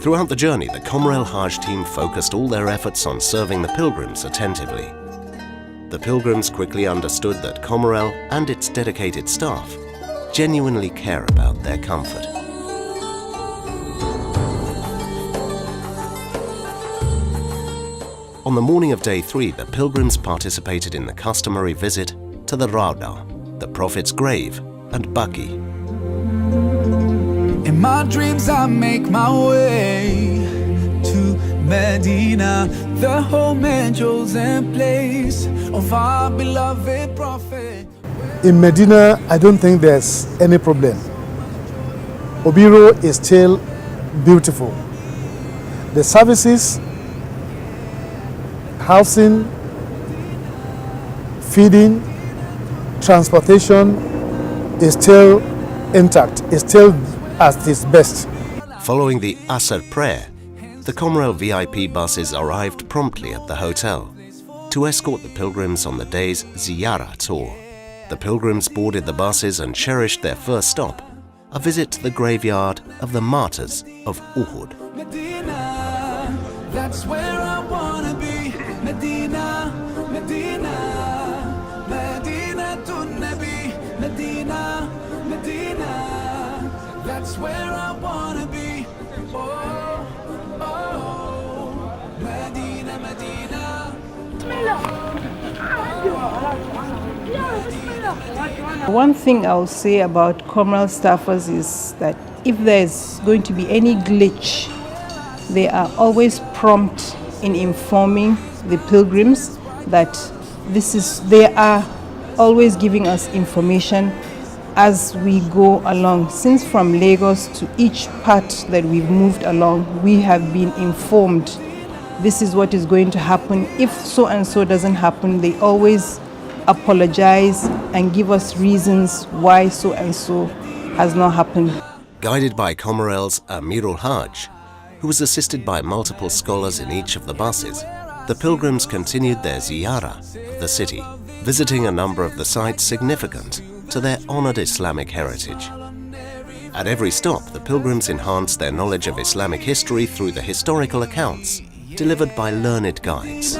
Throughout the journey, the Comerel Hajj team focused all their efforts on serving the pilgrims attentively. The pilgrims quickly understood that Comerel and its dedicated staff genuinely care about their comfort. On the morning of day 3, the pilgrims participated in the customary visit to the Rawdah, the Prophet's grave, and Baqi. In my dreams I make my way to Medina, the home and chosen place of our beloved Prophet. In Medina, I don't think there's any problem. Obiro is still beautiful. The services, housing, feeding, transportation is still intact, is still at its best. Following the Asr prayer, the Comerel VIP buses arrived promptly at the hotel to escort the pilgrims on the day's Ziyara tour. the pilgrims boarded the buses and cherished their first stop, a visit to the graveyard of the martyrs of Uhud. Medina, that's where I wanna be. Medina, Medina, Medina to Nabi. Medina, Medina, that's where I wanna be. Oh, oh, Medina, Medina. One thing I'll say about Comerel staffers is that if there's going to be any glitch, they are always prompt in informing the pilgrims that they are always giving us information as we go along. Since from Lagos to each part that we've moved along, we have been informed this is what is going to happen. If so and so doesn't happen, they always apologize and give us reasons why so and so has not happened. Guided by Comerel's Amirul Hajj, who was assisted by multiple scholars in each of the buses, the pilgrims continued their ziyarah of the city, visiting a number of the sites significant to their honored Islamic heritage. At every stop, the pilgrims enhanced their knowledge of Islamic history through the historical accounts delivered by learned guides.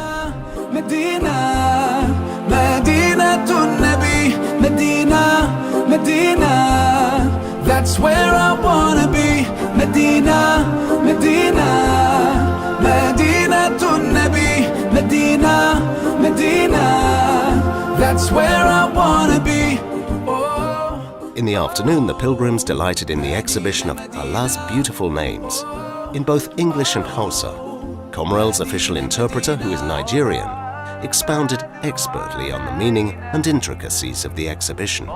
Medina, Medina to Nabi. Medina, Medina, that's where I wanna be. Medina, Medina, Medina to Nabi. Medina, Medina, that's where I wanna be. In the afternoon, the pilgrims delighted in the exhibition of Allah's beautiful names in both English and Hausa. Comerel's official interpreter, who is Nigerian, expounded expertly on the meaning and intricacies of the exhibition.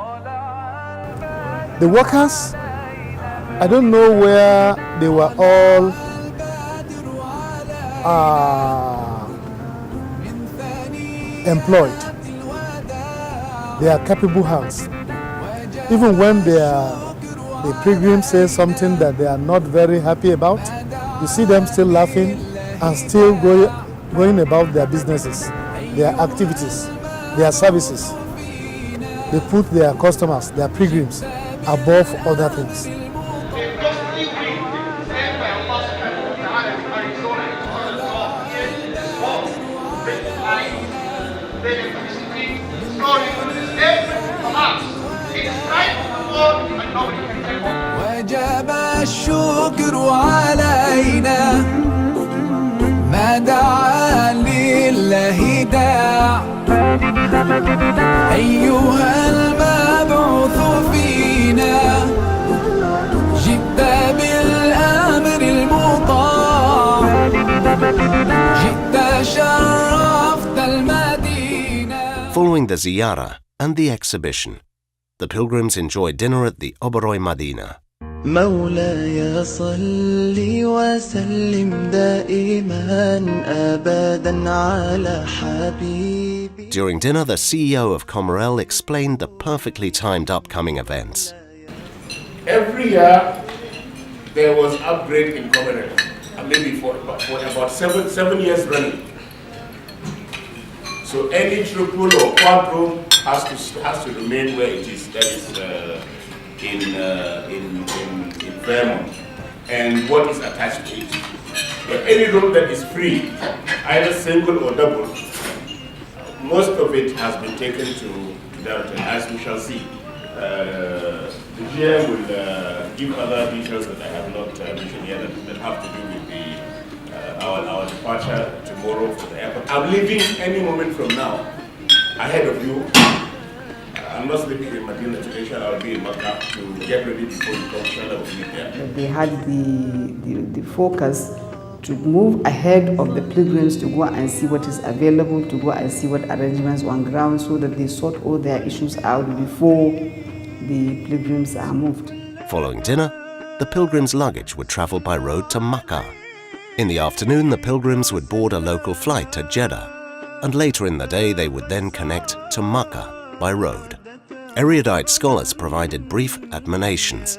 The workers, I don't know where they were all employed. They are capable hands. Even when the pilgrim says something that they are not very happy about, you see them still laughing and still going about their businesses, their activities, their services. They put their customers, their pilgrims, above other things. وجب الشكر علينا ما دعا لله داع أيها المبعوث فينا جئت بالأمر المطاع جئت شرفت المدينة. Following the ziyarah and the exhibition, the pilgrims enjoyed dinner at the Oberoi Madina. مولاي صل وسلم دائما أبدا على حبيبي. During dinner, the CEO of Comerel explained the perfectly timed upcoming events. Every year there was upgrade in Comerel, maybe for about 7 years running. So any triple or quadro has to remain where it is. That is in Vermont, and what is attached to it. But any room that is free, either single or double, most of it has been taken to Draft2, as we shall see. The GM will give other details that I have not mentioned here that have to do with our departure tomorrow for the airport. I'm leaving any moment from now, ahead of you. I'm not sleeping in Medina today, I'll be in Makkah to get ready before you come, inshallah, we'll meet there. They had the focus to move ahead of the pilgrims to go and see what is available, to go and see what arrangements on ground, so that they sort all their issues out before the pilgrims are moved. Following dinner, the pilgrims' luggage would travel by road to Makkah. In the afternoon, the pilgrims would board a local flight to Jeddah, and later in the day they would then connect to Makkah by road. Erudite scholars provided brief admonitions,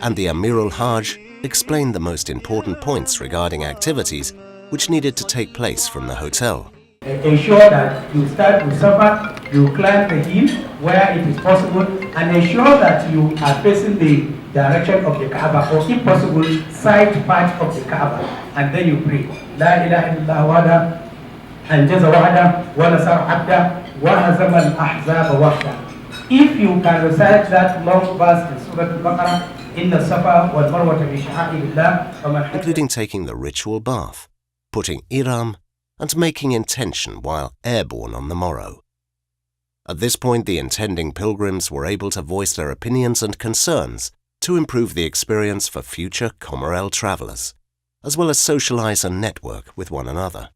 and the Amirul Hajj explained the most important points regarding activities which needed to take place from the hotel. Ensure that you start with Safa You climb the hill where it is possible and ensure that you are facing the direction of the Kaaba, or if possible, side part of the Kaaba, and then you pray. La ilaha illallah wahda, anjaza wahda, wa nasara abda, wa hazama al-ahzaba wahda. If you can recite that long verse in Surah Al-Baqarah, inna safa wal marwata min sha'airillah, including taking the ritual bath, putting ihram, and making intention while airborne on the morrow. At this point, the intending pilgrims were able to voice their opinions and concerns to improve the experience for future Comerel travelers, as well as socialize and network with one another.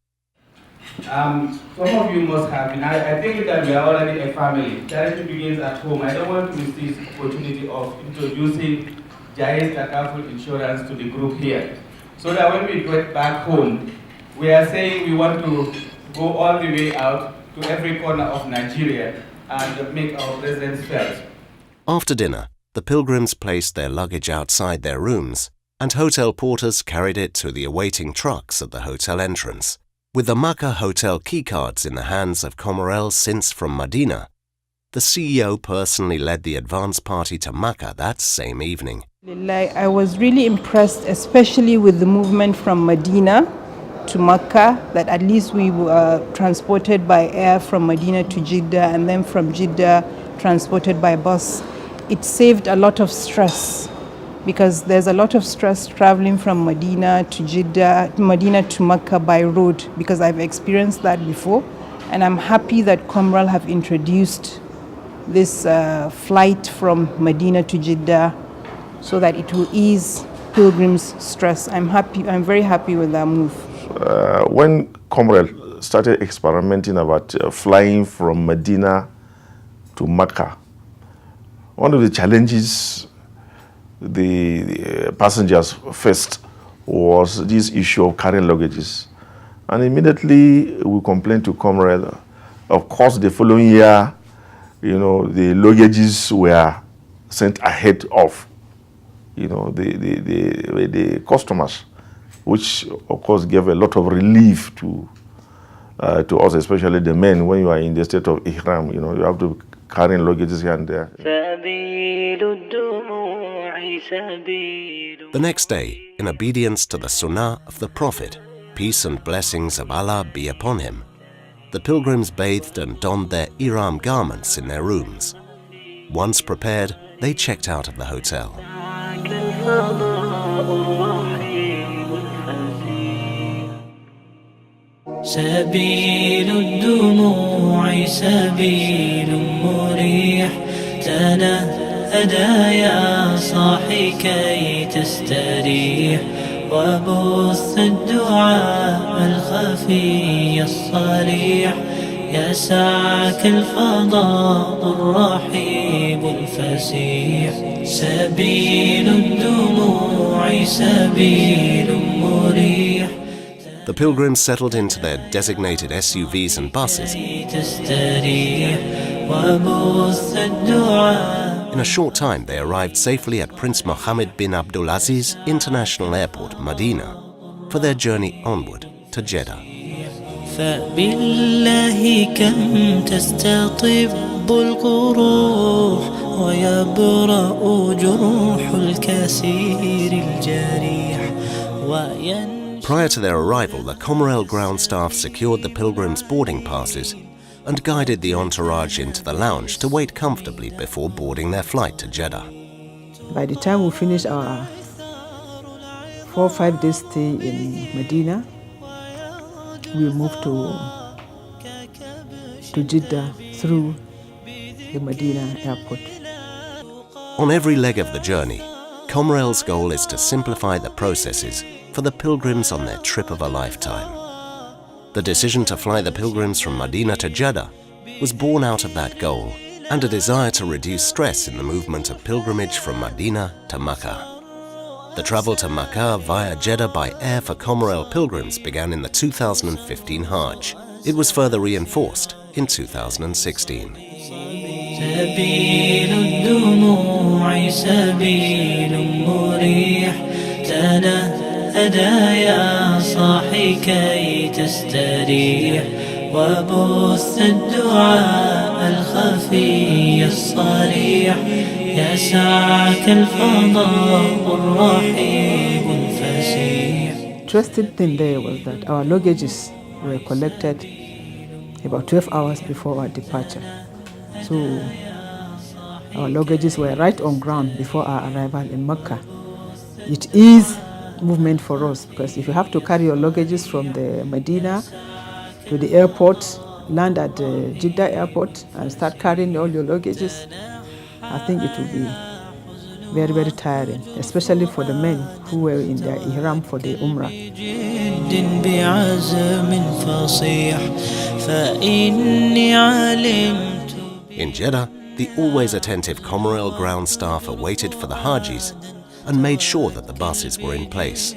Some of you must have been, I think that we are already a family. Charity begins at home. I don't want to miss this opportunity of introducing Jais Takaful Insurance to the group here. So that when we get back home, we are saying we want to go all the way out to every corner of Nigeria and make our presence felt. After dinner, the pilgrims placed their luggage outside their rooms, and hotel porters carried it to the awaiting trucks at the hotel entrance. With the Makkah hotel keycards in the hands of Comerel since from Medina, the CEO personally led the advance party to Makkah that same evening. I was really impressed, especially with the movement from Medina to Makkah, that at least we were transported by air from Medina to Jeddah, and then from Jeddah transported by bus. It saved a lot of stress, because there's a lot of stress traveling from Medina to Jeddah, Medina to Makkah by road, because I've experienced that before. And I'm happy that Comerel have introduced this flight from Medina to Jeddah so that it will ease pilgrims' stress. I'm very happy with that move. When Comerel started experimenting about flying from Medina to Mecca, one of the challenges the passengers faced was this issue of carrying luggages. And immediately we complained to Comerel. Of course, the following year, the luggages were sent ahead of, the customers, which of course gave a lot of relief to us, especially the men. When you are in the state of ihram, you have to carry luggages here and there. The next day, in obedience to the sunnah of the Prophet, peace and blessings of Allah be upon him, the pilgrims bathed and donned their ihram garments in their rooms. Once prepared, they checked out of the hotel. سبيل الدموع سبيل مريح تنهدى يا صاحي كي تستريح وبث الدعاء الخفي الصريح يسعك الفضاء الرحيب الفسيح سبيل الدموع سبيل مريح. The pilgrims settled into their designated SUVs and buses. In a short time, they arrived safely at Prince Mohammed bin Abdulaziz International Airport, Medina, for their journey onward to Jeddah. فبالله كم تستطب القروح ويبرأ جروح الكثير الجريح Prior to their arrival, the Comerel ground staff secured the pilgrims' boarding passes and guided the entourage into the lounge to wait comfortably before boarding their flight to Jeddah. By the time we finished our 4 or 5 days stay in Medina, we moved to Jeddah through the Medina airport. On every leg of the journey, Comerel's goal is to simplify the processes for the pilgrims on their trip of a lifetime. The decision to fly the pilgrims from Medina to Jeddah was born out of that goal and a desire to reduce stress in the movement of pilgrimage from Medina to Makkah. The travel to Makkah via Jeddah by air for Comerel pilgrims began in the 2015 Hajj. It was further reinforced in 2016. سبيل الدموع سبيل مريح تنهدى يا صاحي كي تستريح وبث الدعاء الخفي الصريح يسعك الفضاء الرحيب الفسيح. Interesting thing there was that our luggages were collected about 12 hours before our departure. So our luggages were right on ground before our arrival in Mecca. It is movement for us because if you have to carry your luggages from the Medina to the airport, land at the Jeddah airport and start carrying all your luggages, I think it will be very, very tiring, especially for the men who were in their ihram for the Umrah. In Jeddah, the always attentive Comerel ground staff awaited for the Hajis and made sure that the buses were in place,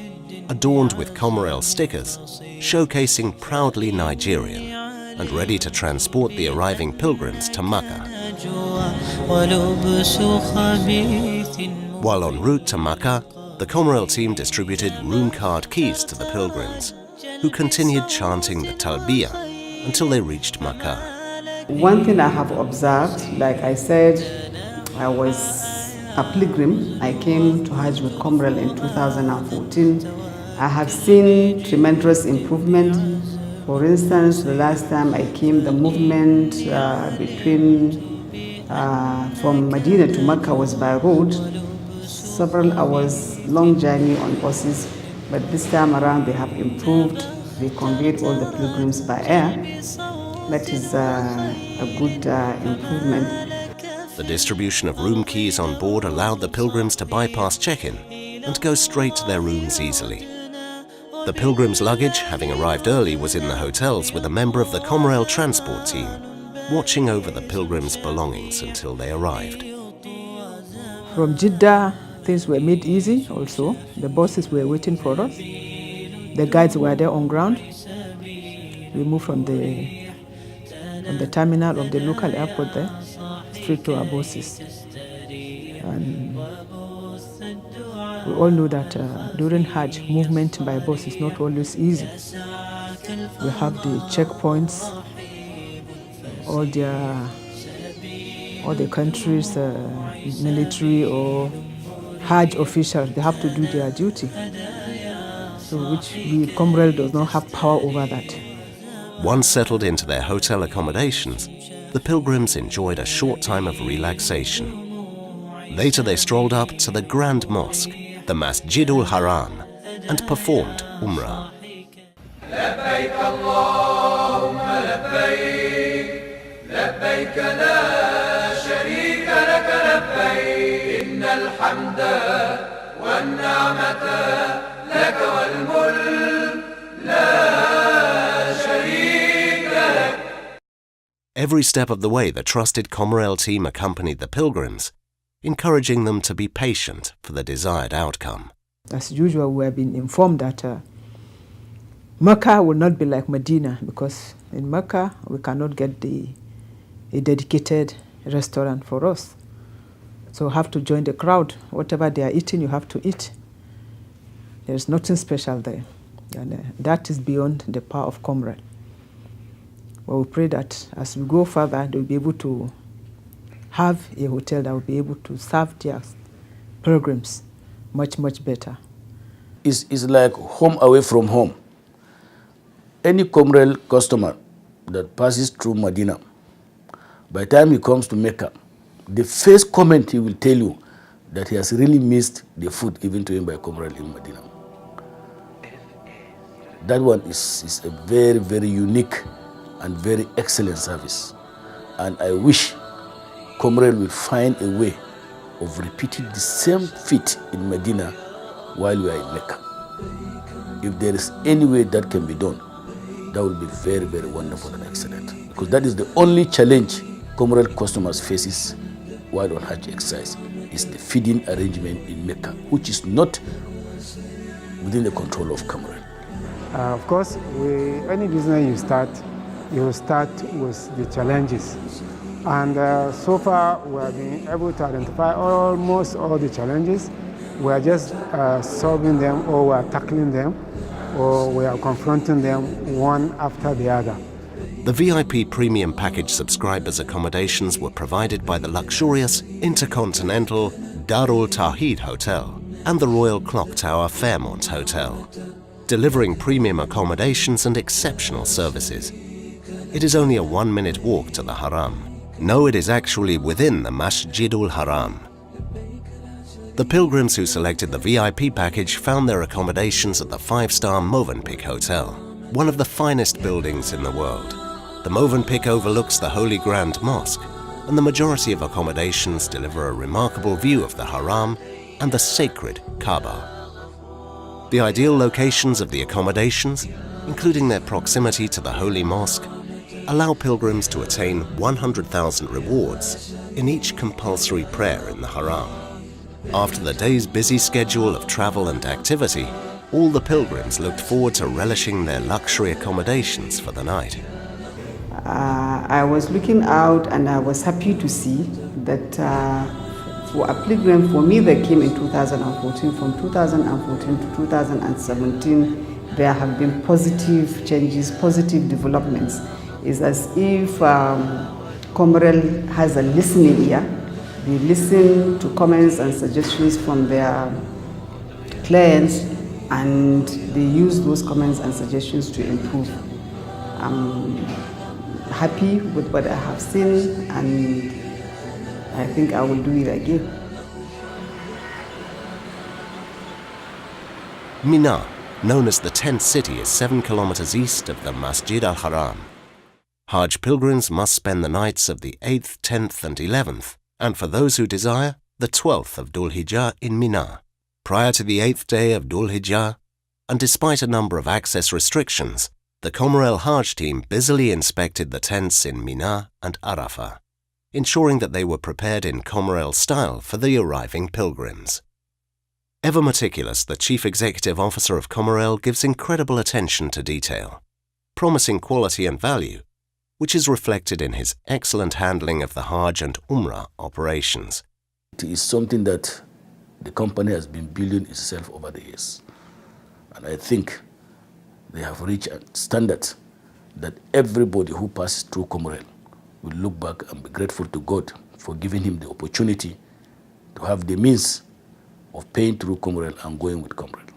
adorned with Comerel stickers, showcasing proudly Nigerian, and ready to transport the arriving pilgrims to Makkah. While en route to Makkah, the Comerel team distributed room card keys to the pilgrims, who continued chanting the Talbiyah until they reached Makkah. One thing I have observed, like I said, I was a pilgrim. I came to Hajj with Comerel in 2014. I have seen tremendous improvement. For instance, the last time I came, the movement from Medina to Mecca was by road, several hours long journey on buses, but this time around they have improved. They conveyed all the pilgrims by air. That is a good improvement. The distribution of room keys on board allowed the pilgrims to bypass check-in and go straight to their rooms easily. The pilgrims' luggage, having arrived early, was in the hotels with a member of the Comerel transport team, watching over the pilgrims' belongings until they arrived. From Jeddah, things were made easy also. The buses were waiting for us. The guides were there on ground. We moved from the terminal of the local airport there, straight to our buses. And we all know that during Hajj, movement by bus is not always easy. We have the checkpoints, all the countries, military or Hajj officials, they have to do their duty. So which we, Comerel, does not have power over that. Once settled into their hotel accommodations, the pilgrims enjoyed a short time of relaxation. Later they strolled up to the Grand Mosque, the Masjidul Haram, and performed Umrah. لبيك اللهم لبيك لبيك لا شريك لك لبيك إن الحمد والنعمة لك والملك لا شريك لك. Every step of the way, the trusted Comerel team accompanied the pilgrims, encouraging them to be patient for the desired outcome. As usual, we have been informed that Mecca will not be like Medina, because in Mecca we cannot get a dedicated restaurant for us. So have to join the crowd. Whatever they are eating, you have to eat. There's nothing special there. And that is beyond the power of Comerel. But we pray that as we go further, they'll be able to have a hotel that will be able to serve their pilgrims much, much better. It's like home away from home. Any Comerel customer that passes through Medina, by the time he comes to Mecca, the first comment he will tell you that he has really missed the food given to him by Comerel in Medina. That one is a very, very unique and very excellent service. And I wish Comerel will find a way of repeating the same feat in Medina while we are in Mecca. If there is any way that can be done, that will be very, very wonderful and excellent. Because that is the only challenge Comerel customers faces while on Hajj exercise, is the feeding arrangement in Mecca, which is not within the control of Comerel. Of course, any business you start with the challenges. And so far, we have been able to identify almost all the challenges. We are just solving them, or we are tackling them, or we are confronting them one after the other. The VIP Premium Package subscribers' accommodations were provided by the luxurious Intercontinental Darul Tawheed Hotel and the Royal Clock Tower Fairmont Hotel, delivering premium accommodations and exceptional services. It is only a 1-minute walk to the Haram. No, it is actually within the Masjidul Haram. The pilgrims who selected the VIP package found their accommodations at the 5-star Movenpick Hotel, one of the finest buildings in the world. The Movenpick overlooks the Holy Grand Mosque, and the majority of accommodations deliver a remarkable view of the Haram and the sacred Kaaba. The ideal locations of the accommodations, including their proximity to the Holy Mosque, allow pilgrims to attain 100,000 rewards in each compulsory prayer in the Haram. After the day's busy schedule of travel and activity, all the pilgrims looked forward to relishing their luxury accommodations for the night. I was looking out and I was happy to see that for a pilgrim, for me that came in 2014, from 2014 to 2017, there have been positive changes, positive developments. It's as if Comerel has a listening ear. They listen to comments and suggestions from their clients, and they use those comments and suggestions to improve. I'm happy with what I have seen, and I think I will do it again. Mina, known as the Tent City, is 7 kilometers east of the Masjid al-Haram. Hajj pilgrims must spend the nights of the 8th, 10th and 11th, and for those who desire, the 12th of Dhul Hijjah in Mina, prior to the 8th day of Dhul Hijjah, and despite a number of access restrictions, the Comerel Hajj team busily inspected the tents in Mina and Arafah, ensuring that they were prepared in Comerel style for the arriving pilgrims. Ever meticulous, the Chief Executive Officer of Comerel gives incredible attention to detail, promising quality and value, which is reflected in his excellent handling of the Hajj and Umrah operations. It is something that the company has been building itself over the years. And I think they have reached a standard that everybody who passes through Comerel will look back and be grateful to God for giving him the opportunity to have the means of paying through Comerel and going with Comerel.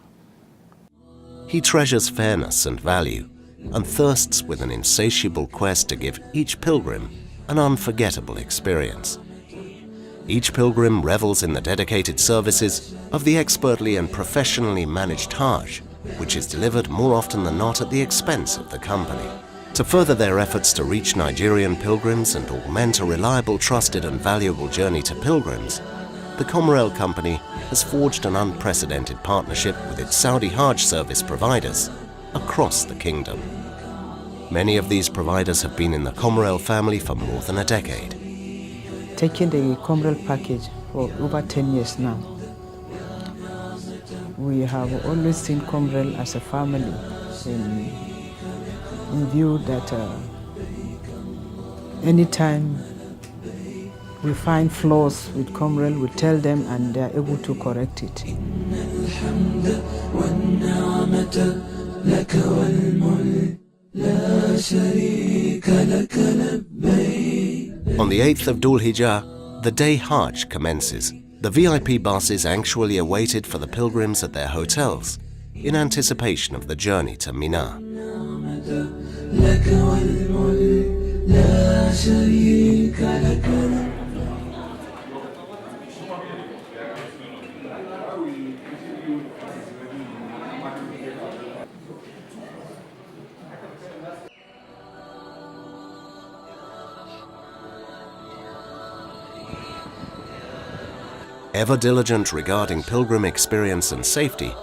He treasures fairness and value, and thirsts with an insatiable quest to give each pilgrim an unforgettable experience. Each pilgrim revels in the dedicated services of the expertly and professionally managed Hajj, which is delivered more often than not at the expense of the company. To further their efforts to reach Nigerian pilgrims and augment a reliable, trusted and valuable journey to pilgrims, the Comerel company has forged an unprecedented partnership with its Saudi Hajj service providers across the kingdom. Many of these providers have been in the Comerel family for more than a decade. Taking the Comerel package for over 10 years now, we have always seen Comerel as a family in view that anytime we find flaws with Comerel, we tell them and they are able to correct it. On the 8th of Dhul Hijjah, the day Hajj commences. The VIP buses anxiously awaited for the pilgrims at their hotels in anticipation of the journey to Mina. Ever diligent regarding pilgrim experience and safety,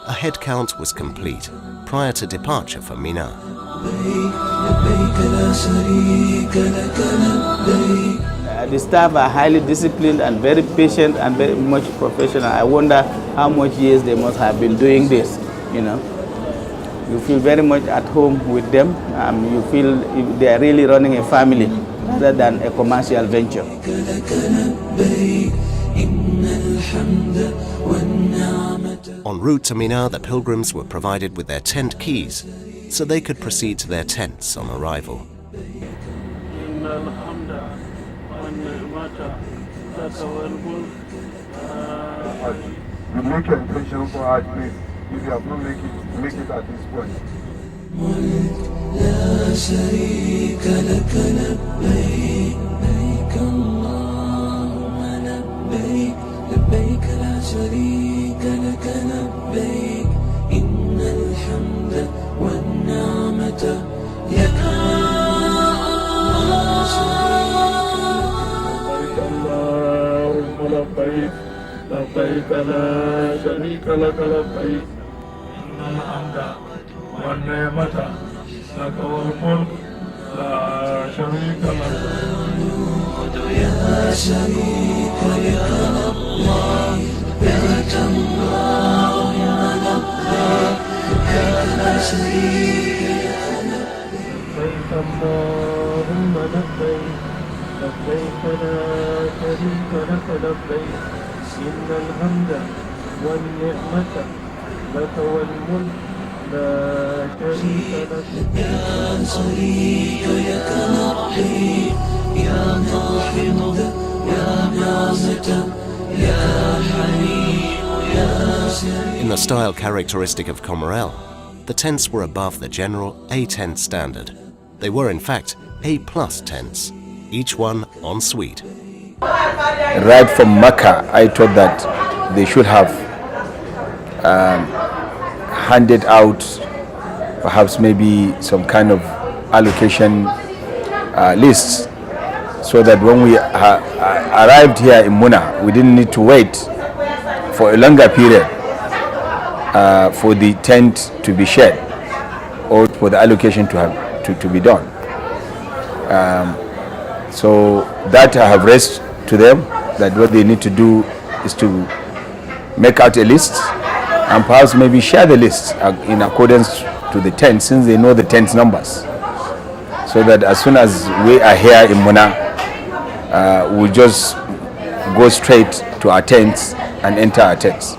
a head count was complete prior to departure for Mina. The staff are highly disciplined and very patient and very much professional. I wonder how much years they must have been doing this, you know. You feel very much at home with them. You feel they are really running a family rather than a commercial venture. En route to Mina, the pilgrims were provided with their tent keys so they could proceed to their tents on arrival. إن الحمد والنعمة لك والملك You make your intention for Hajj, please. If you have not make it at this point. لا شريك لك لبيك لبيك اللهم لبيك لبيك لا شريك لك لبيك إن الحمد والنعمة لك لبيك اللهم لبيك لبيك لا شريك لك لبيك إن الحمد والنعمة لك والملك لا شريك لك يا شريك لك الله لبيك اللهم لبيك لبيك لا شريك لبيك اللهم لبيك لبيك لا شريك لك لبيك إن الحمد والنعمة لك والملك لا شريك لك يا شريك لك رحيم يا ناحض يا نعمة يا حليم يا شريك. In the style characteristic of Comerel, the tents were above the general A tent standard. They were in fact A+ tents, each one en suite. Right from Mecca, I thought that they should have handed out perhaps maybe some kind of allocation lists, so that when we arrived here in Muna, we didn't need to wait for a longer period for the tent to be shared or for the allocation to be done. So that I have raised to them, that what they need to do is to make out a list and perhaps maybe share the list in accordance to the tent, since they know the tent numbers, so that as soon as we are here in Muna, we'll just go straight to our tents and enter our tents.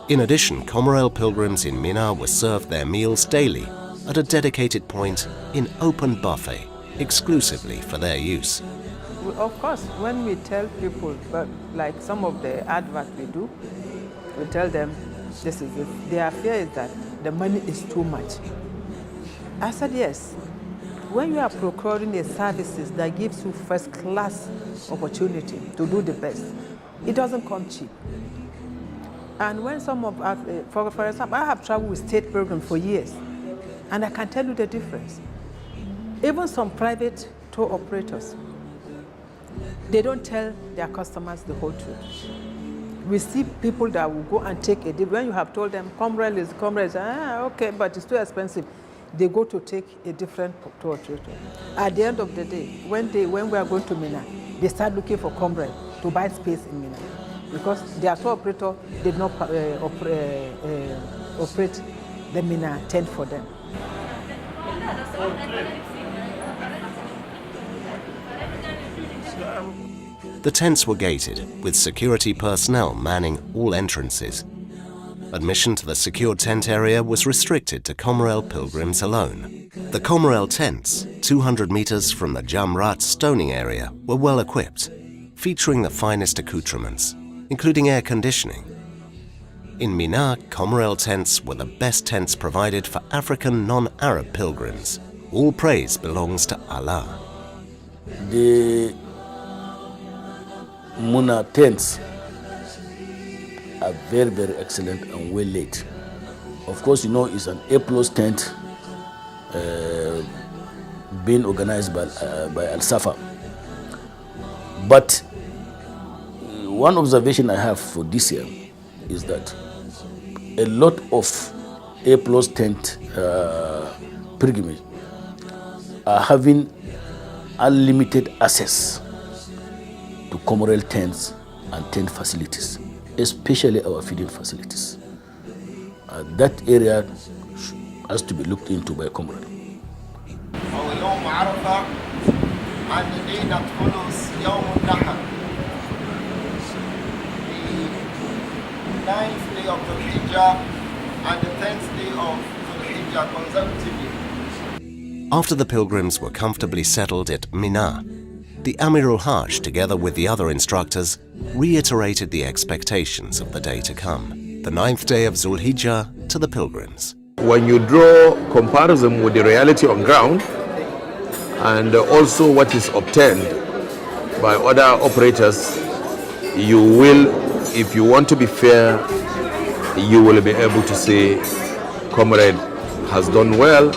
In addition, Comerel pilgrims in Mina were served their meals daily at a dedicated point in open buffet, exclusively for their use. Of course, when we tell people, but like some of the advert we do, we tell them this is it. Their fear is that the money is too much. I said yes. When you are procuring a services that gives you first class opportunity to do the best, it doesn't come cheap. And when some of us, for example, I have traveled with state programs for years, and I can tell you the difference. Even some private tour operators, they don't tell their customers the whole truth. We see people that will go and take a deal. When you have told them Comerel is okay, but it's too expensive, they go to take a different tour operator. At the end of the day, when we are going to Mina, they start looking for Comerel to buy space in Mina, because their tour operator did not operate the Mina tent for them. The tents were gated, with security personnel manning all entrances. Admission to the secured tent area was restricted to Comerel pilgrims alone. The Comerel tents, 200 meters from the Jamrat stoning area, were well equipped, featuring the finest accoutrements, including air conditioning. In Mina, Comerel tents were the best tents provided for African non-Arab pilgrims. All praise belongs to Allah. The Muna tents are very, very excellent and well laid. Of course, you know, it's an A+ tent being organized by Al Safa. But one observation I have for this year is that a lot of A+ tent pilgrimage are having unlimited access to Comerel tents and tent facilities, especially our feeding facilities. That area has to be looked into by Comerel. يوم عرفة and the day that follows يوم النحر, the 9th day of the Hijjah and the 10th day of the Hijjah consecutively. After the pilgrims were comfortably settled at Mina, the Amirul Hajj, together with the other instructors, reiterated the expectations of the day to come, the 9th day of Zulhijjah, to the pilgrims. When you draw comparison with the reality on ground and also what is obtained by other operators, you will, if you want to be fair, you will be able to say Comerel has done well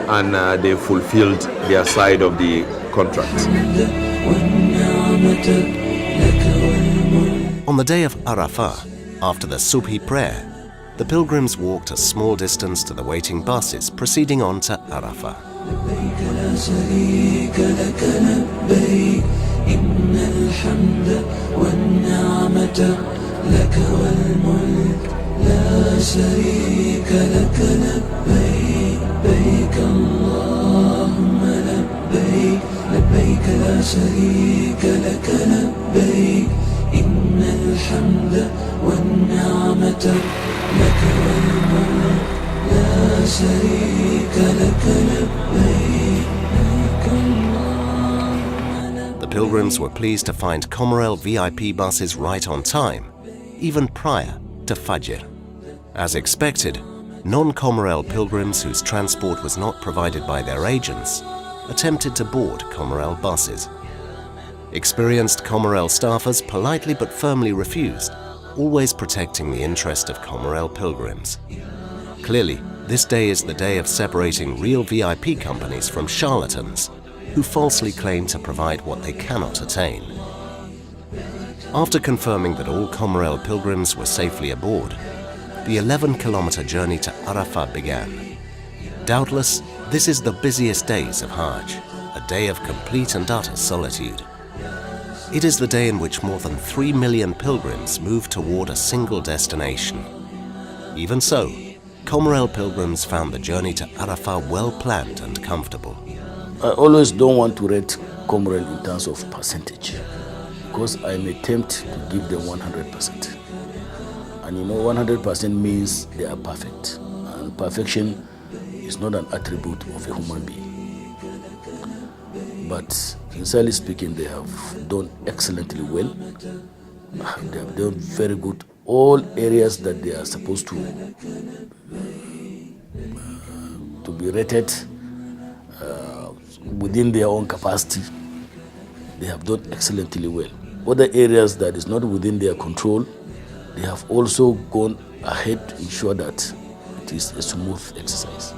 and they fulfilled their side of the contract. On the day of Arafah, after the Subhi prayer, the pilgrims walked a small distance to the waiting buses proceeding on to Arafah. The pilgrims were pleased to find Comerel VIP buses right on time, even prior to Fajr. As expected, non-Comerel pilgrims whose transport was not provided by their agents attempted to board Comerel buses. Experienced Comerel staffers politely but firmly refused, always protecting the interest of Comerel pilgrims. Clearly, this day is the day of separating real VIP companies from charlatans who falsely claim to provide what they cannot attain. After confirming that all Comerel pilgrims were safely aboard, the 11-kilometer journey to Arafah began. Doubtless, this is the busiest days of Hajj, a day of complete and utter solitude. It is the day in which more than 3 million pilgrims move toward a single destination. Even so, Comerel pilgrims found the journey to Arafah well planned and comfortable. I always don't want to rate Comerel in terms of percentage, because I may tempt to give them 100%. And 100% means they are perfect. And perfection is not an attribute of a human being. But sincerely speaking, they have done excellently well. They have done very good. All areas that they are supposed to be rated within their own capacity, they have done excellently well. Other areas that is not within their control, they have also gone ahead to ensure that it is a smooth exercise.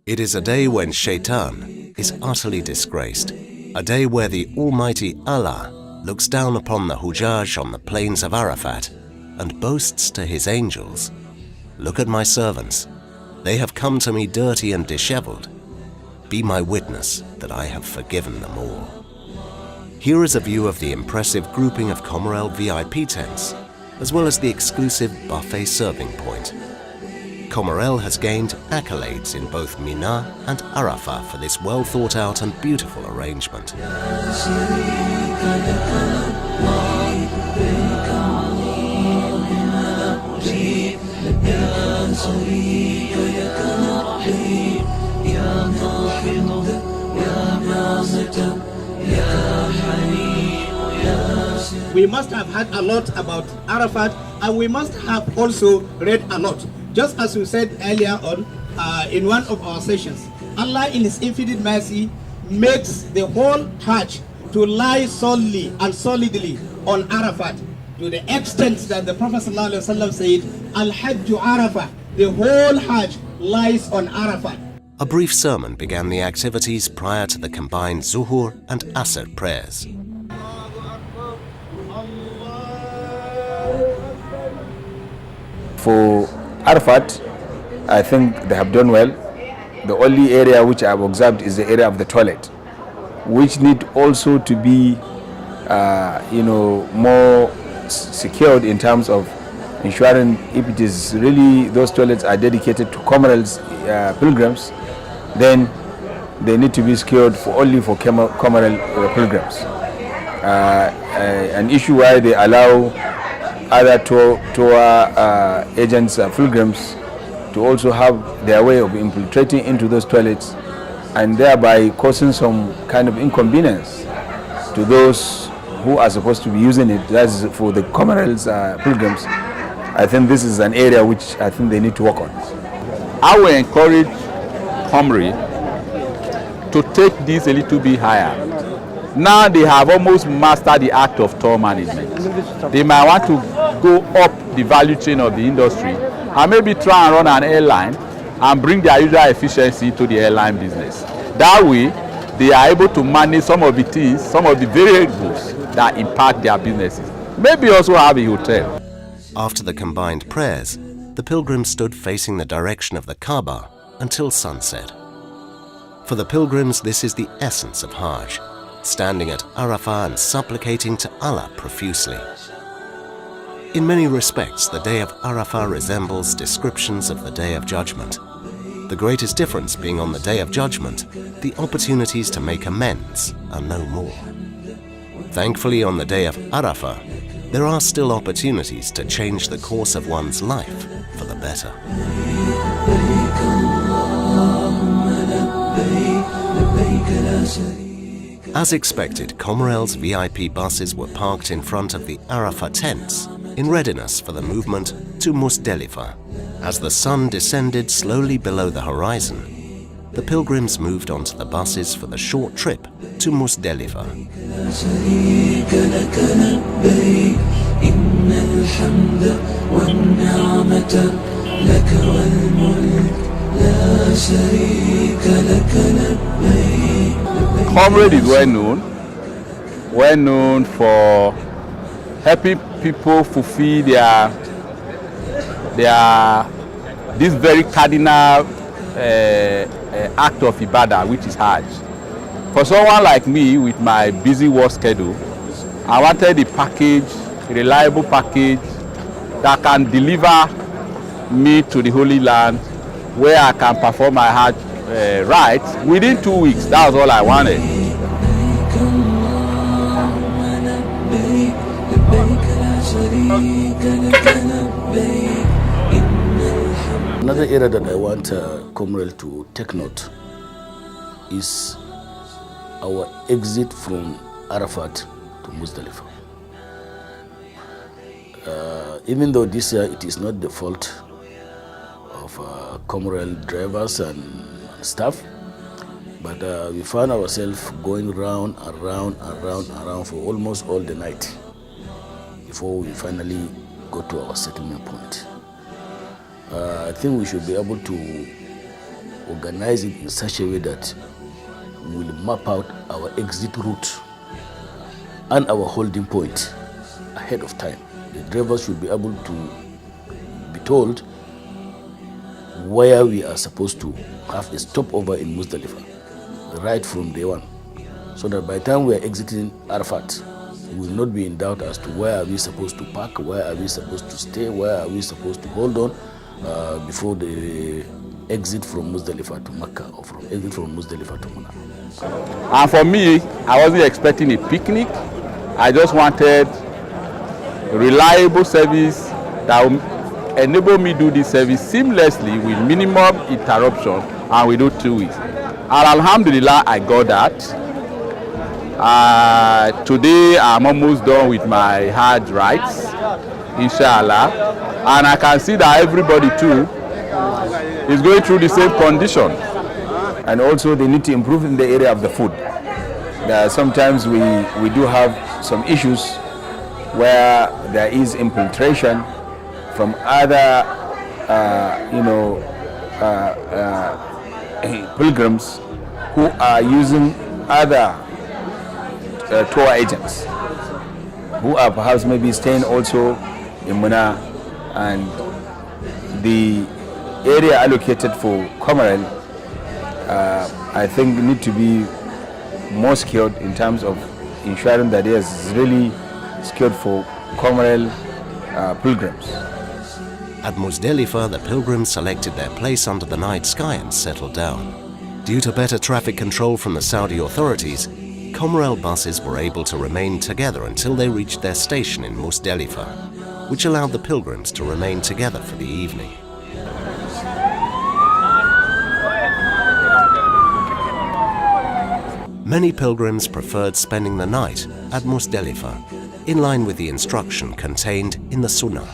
It is a day when Shaitan is utterly disgraced, a day where the Almighty Allah looks down upon the Hujjaj on the plains of Arafat and boasts to his angels, "Look at my servants, they have come to me dirty and disheveled. Be my witness that I have forgiven them all." Here is a view of the impressive grouping of Comerel VIP tents, as well as the exclusive buffet serving point. Comerel has gained accolades in both Mina and Arafah for this well thought out and beautiful arrangement. We must have heard a lot about Arafat, and we must have also read a lot. Just as we said earlier on in one of our sessions, Allah in His infinite mercy makes the whole Hajj to lie solely and solidly on Arafat, to the extent that the Prophet ﷺ said, Al-Hajju Arafah, the whole Hajj lies on Arafat. A brief sermon began the activities prior to the combined Zuhur and Asr prayers. For Arafat, I think they have done well. The only area which I have observed is the area of the toilet, which need also to be, more secured in terms of ensuring if it is really those toilets are dedicated to Comerel's pilgrims, then they need to be secured only for Comerel pilgrims. An issue where they allow other tour agents, pilgrims, to also have their way of infiltrating into those toilets and thereby causing some kind of inconvenience to those who are supposed to be using it. That's for the Comerel's pilgrims. I think this is an area which I think they need to work on. I will encourage Comerel to take this a little bit higher. Now they have almost mastered the art of tour management. They might want to go up the value chain of the industry and maybe try and run an airline and bring their user efficiency to the airline business. That way, they are able to manage some of the things, some of the variables that impact their businesses. Maybe also have a hotel. After the combined prayers, the pilgrims stood facing the direction of the Kaaba until sunset. For the pilgrims, this is the essence of Hajj, standing at Arafah and supplicating to Allah profusely. In many respects, the day of Arafah resembles descriptions of the Day of Judgment. The greatest difference being on the Day of Judgment, the opportunities to make amends are no more. Thankfully, on the day of Arafah, there are still opportunities to change the course of one's life for the better. As expected, Comerel's VIP buses were parked in front of the Arafah tents in readiness for the movement to Muzdalifah. As the sun descended slowly below the horizon, the pilgrims moved onto the buses for the short trip to Muzdalifah. Comerel is well known for helping people fulfill this very cardinal act of ibadah, which is Hajj. For someone like me with my busy work schedule, I wanted a reliable package that can deliver me to the Holy Land, where I can perform my Hajj rites within 2 weeks. That was all I wanted. Another area that I want Comerel to take note is our exit from Arafat to Muzdalifah. Even though this year it is not the fault of Comerel drivers and staff, but we found ourselves going round and round for almost all the night before we finally got to our settlement point. I think we should be able to organize it in such a way that we will map out our exit route and our holding point ahead of time. The drivers should be able to be told where we are supposed to have a stopover in Muzdalifah, right from day one, so that by the time we are exiting Arafat, we will not be in doubt as to where are we supposed to park, where are we supposed to stay, where are we supposed to hold on before the exit from Muzdalifah to Makkah or exit from Muzdalifah to Muna. And for me, I wasn't expecting a picnic. I just wanted reliable service that will enable me to do this service seamlessly with minimum interruption and within 2 weeks. And Alhamdulillah, I got that. Today, I'm almost done with my Hajj rites, inshallah. And I can see that everybody too is going through the same condition. And also they need to improve in the area of the food. Sometimes we do have some issues where there is infiltration from other pilgrims who are using other tour agents who are perhaps maybe staying also in Muna, and the area allocated for Comerel I think need to be more secured in terms of ensuring that it is really secured for Comerel pilgrims. At Muzdalifah, the pilgrims selected their place under the night sky and settled down. Due to better traffic control from the Saudi authorities, Comerel buses were able to remain together until they reached their station in Muzdalifah, which allowed the pilgrims to remain together for the evening. Many pilgrims preferred spending the night at Muzdalifah, in line with the instruction contained in the Sunnah,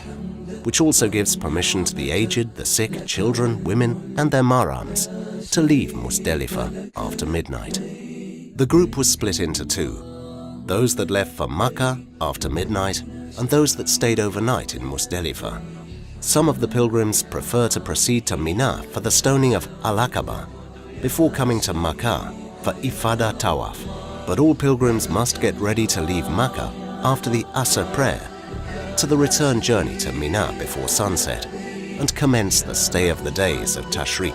which also gives permission to the aged, the sick, children, women and their mahrams to leave Muzdalifah after midnight. The group was split into two, those that left for Makkah after midnight and those that stayed overnight in Muzdalifah. Some of the pilgrims prefer to proceed to Mina for the stoning of Al-Aqaba before coming to Makkah for Ifada Tawaf, but all pilgrims must get ready to leave Makkah after the Asr prayer to the return journey to Mina before sunset and commence the stay of the days of Tashriq.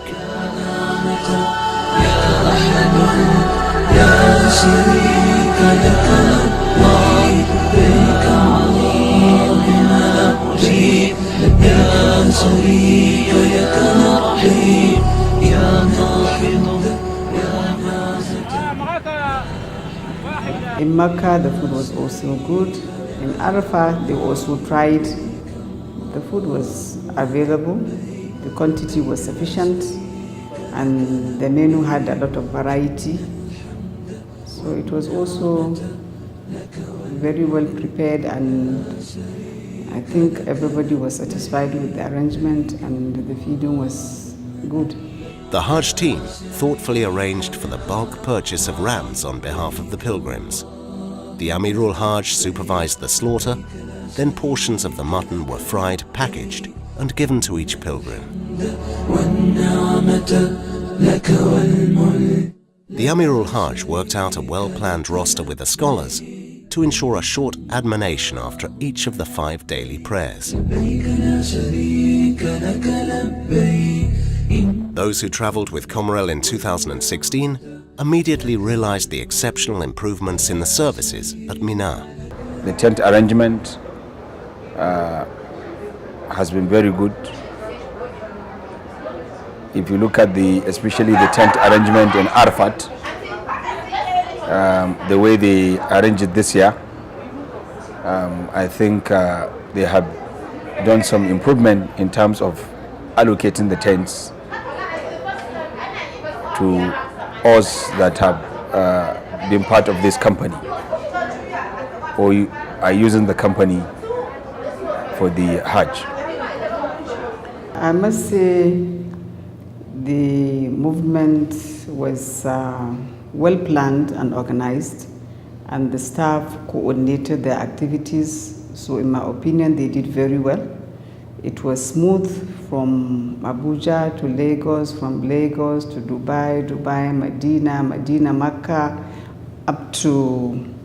In Makkah, the food was also good. In Arafah, they also tried. The food was available, the quantity was sufficient, and the menu had a lot of variety. So it was also very well prepared, and I think everybody was satisfied with the arrangement, and the feeding was good. The Hajj team thoughtfully arranged for the bulk purchase of rams on behalf of the pilgrims. The Amirul Hajj supervised the slaughter, then portions of the mutton were fried, packaged, and given to each pilgrim. The Amirul Hajj worked out a well-planned roster with the scholars to ensure a short admonition after each of the 5 daily prayers. Those who travelled with Comerel in 2016 immediately realized the exceptional improvements in the services at Mina. The tent arrangement has been very good. If you look at especially the tent arrangement in Arafat, the way they arranged it this year, I think they have done some improvement in terms of allocating the tents to us that have been part of this company or are using the company for the Hajj. I must say the movement was well planned and organized, and the staff coordinated their activities. So in my opinion, they did very well. It was smooth from Abuja to Lagos, from Lagos to Dubai, Medina, Makkah, up to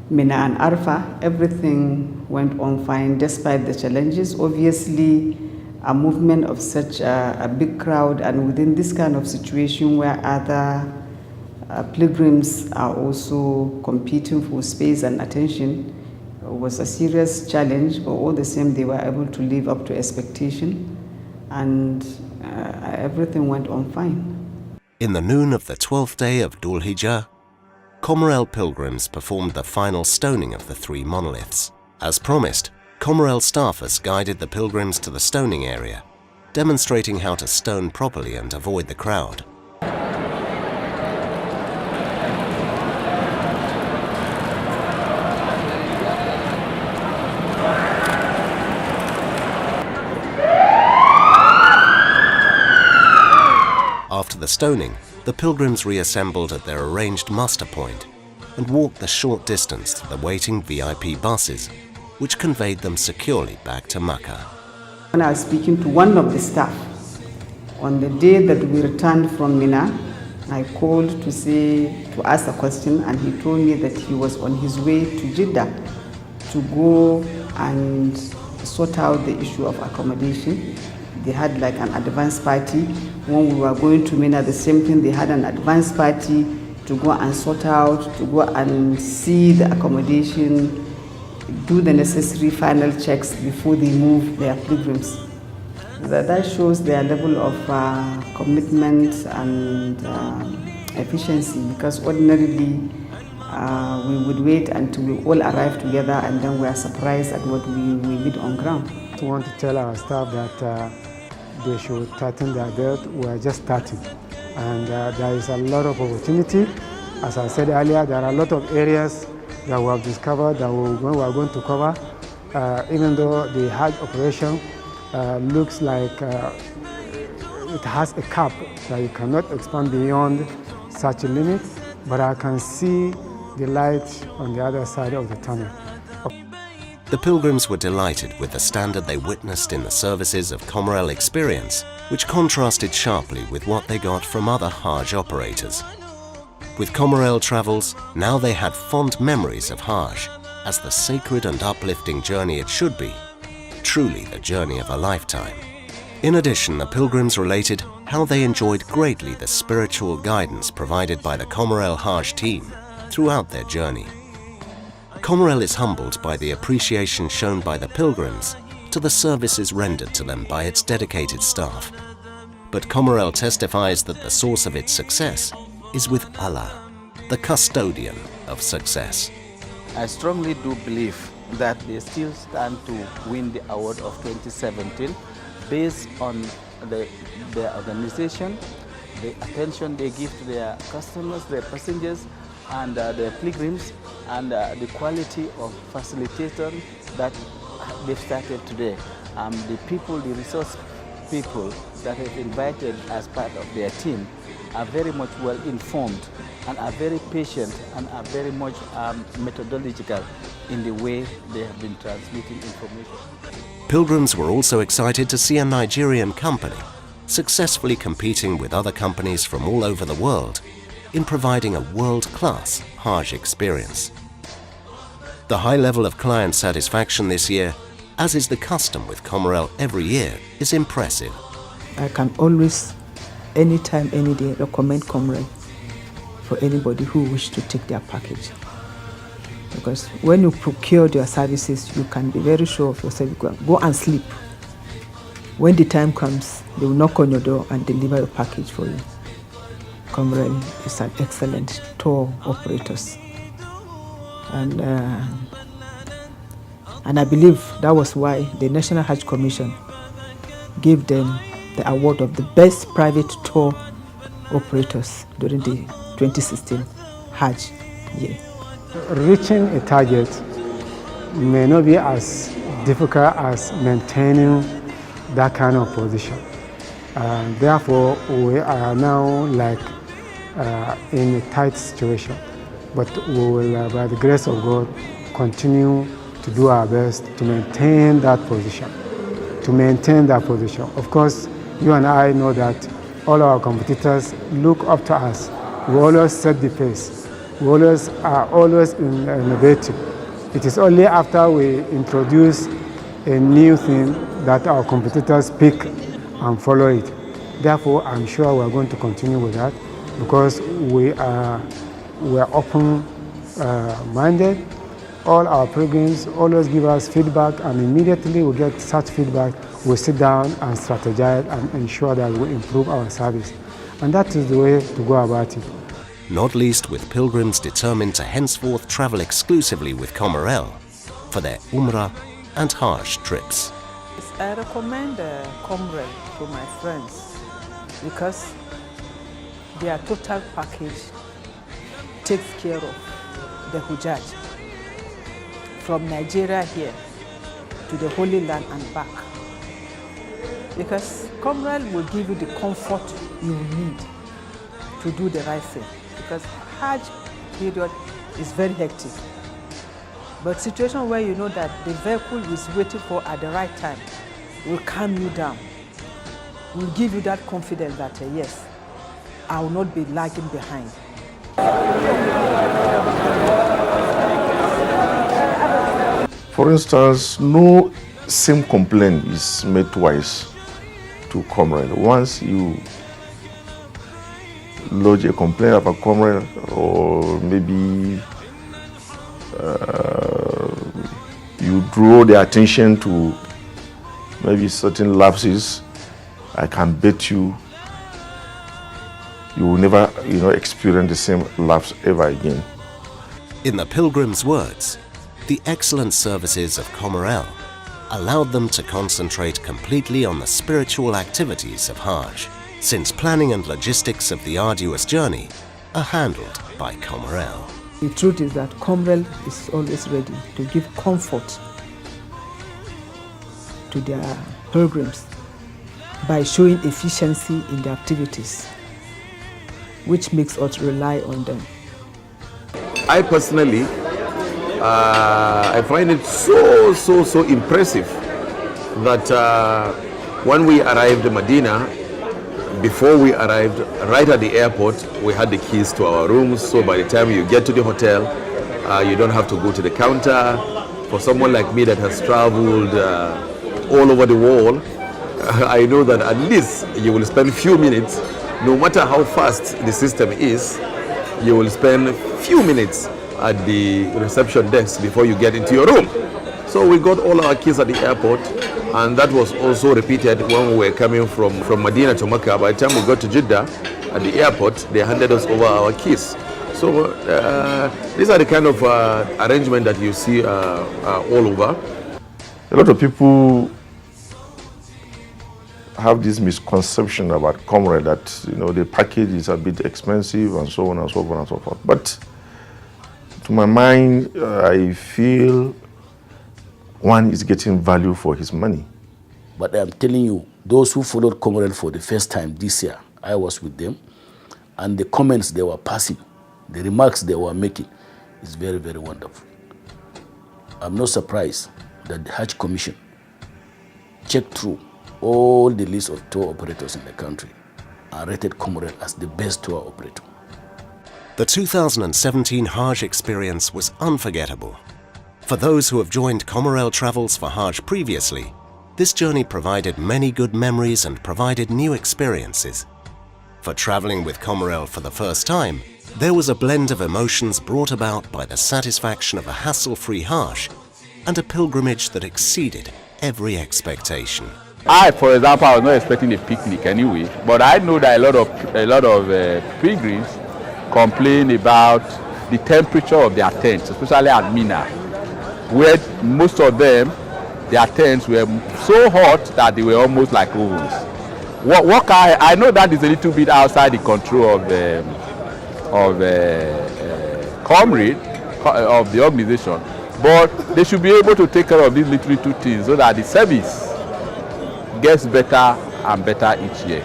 Mina and Arafah. Everything went on fine despite the challenges. Obviously, a movement of such a big crowd, and within this kind of situation where other pilgrims are also competing for space and attention, was a serious challenge, but all the same they were able to live up to expectation, and everything went on fine. In the noon of the 12th day of Dhul Hijjah, Comerel pilgrims performed the final stoning of the 3 monoliths. As promised, Comerel staffers guided the pilgrims to the stoning area, demonstrating how to stone properly and avoid the crowd. After the stoning, the pilgrims reassembled at their arranged muster point and walked the short distance to the waiting VIP buses, which conveyed them securely back to Makkah. When I was speaking to one of the staff, on the day that we returned from Mina, I called to ask a question, and he told me that he was on his way to Jeddah to go and sort out the issue of accommodation. They had like an advance party. When we were going to Mina, the same thing, they had an advance party to go and sort out, to go and see the accommodation do the necessary final checks before they move their pilgrims. That shows their level of commitment and efficiency, because ordinarily we would wait until we all arrive together and then we are surprised at what we meet on ground. I want to tell our staff that they should tighten their belt. We are just starting, and there is a lot of opportunity. As I said earlier, there are a lot of areas that we have discovered that we are going to cover. Even though the Hajj operation looks like it has a cap that you cannot expand beyond such a limit, but I can see the light on the other side of the tunnel. The pilgrims were delighted with the standard they witnessed in the services of Comerel Experience, which contrasted sharply with what they got from other Hajj operators. With Comerel Travels, now they had fond memories of Hajj as the sacred and uplifting journey it should be, truly the journey of a lifetime. In addition, the pilgrims related how they enjoyed greatly the spiritual guidance provided by the Comerel Hajj team throughout their journey. Comerel is humbled by the appreciation shown by the pilgrims to the services rendered to them by its dedicated staff. But Comerel testifies that the source of its success is with Allah, the custodian of success. I strongly do believe that they still stand to win the award of 2017 based on their organization, the attention they give to their customers, their passengers, and their pilgrims, and the quality of facilitator that they've started today. The people, the resource people that have invited as part of their team are very much well informed and are very patient and are very much methodological in the way they have been transmitting information. Pilgrims were also excited to see a Nigerian company successfully competing with other companies from all over the world in providing a world-class Hajj experience. The high level of client satisfaction this year, as is the custom with Comerel every year, is impressive. I can always, anytime, any day, recommend Comerel for anybody who wishes to take their package. Because when you procure their services, you can be very sure of yourself. Go and sleep. When the time comes, they will knock on your door and deliver a package for you. Comerel is an excellent tour operators. And I believe that was why the National Hajj Commission gave them the award of the best private tour operators during the 2016 Hajj year. Reaching a target may not be as difficult as maintaining that kind of position. Therefore, we are now like in a tight situation. But we will, by the grace of God, continue to do our best to maintain that position. Of course, you and I know that all our competitors look up to us. We always set the pace. We are always innovative. It is only after we introduce a new thing that our competitors pick and follow it. Therefore, I'm sure we are going to continue with that because we are open-minded. All our pilgrims always give us feedback, and immediately we get such feedback, we sit down and strategize and ensure that we improve our service. And that is the way to go about it. Not least with pilgrims determined to henceforth travel exclusively with Comerel for their Umrah and Hajj trips. I recommend Comerel to my friends because their total package takes care of the Hujjaj from Nigeria here to the Holy Land and back. Because Comerel will give you the comfort you need to do the right thing. Because Hajj period is very hectic. But situation where you know that the vehicle is waiting for at the right time will calm you down, will give you that confidence that yes, I will not be lagging behind. For instance, no same complaint is made twice to Comerel. Once you lodge a complaint about Comerel, or maybe you draw their attention to maybe certain lapses, I can bet you will never, experience the same lapse ever again. In the pilgrims' words, the excellent services of Comerel allowed them to concentrate completely on the spiritual activities of Hajj, since planning and logistics of the arduous journey are handled by Comerel. The truth is that Comerel is always ready to give comfort to their pilgrims by showing efficiency in their activities, which makes us rely on them. I personally, I find it so impressive that when we arrived in Medina, before we arrived, right at the airport, we had the keys to our rooms. So by the time you get to the hotel, you don't have to go to the counter. For someone like me that has traveled all over the world, I know that at least you will spend a few minutes, no matter how fast the system is, you will spend a few minutes at the reception desk before you get into your room. So we got all our keys at the airport, and that was also repeated when we were coming from Medina to Mecca. By the time we got to Jeddah at the airport, they handed us over our keys. So these are the kind of arrangement that you see all over. A lot of people have this misconception about Comerel that the package is a bit expensive and so on and so on and so forth. But to my mind, I feel one is getting value for his money. But I'm telling you, those who followed Comerel for the first time this year, I was with them, and the comments they were passing, the remarks they were making, is very, very wonderful. I'm not surprised that the Hajj Commission checked through all the list of tour operators in the country and rated Comerel as the best tour operator. The 2017 Hajj experience was unforgettable. For those who have joined Comerel Travels for Hajj previously, this journey provided many good memories and provided new experiences. For traveling with Comerel for the first time, there was a blend of emotions brought about by the satisfaction of a hassle-free Hajj and a pilgrimage that exceeded every expectation. I, for example, I was not expecting a picnic anyway, but I know that a lot of pilgrims complain about the temperature of their tents, especially at Mina, where most of them, their tents were so hot that they were almost like ovens. I know that is a little bit outside the control of Comerel, of the organization, but they should be able to take care of these little things so that the service gets better and better each year.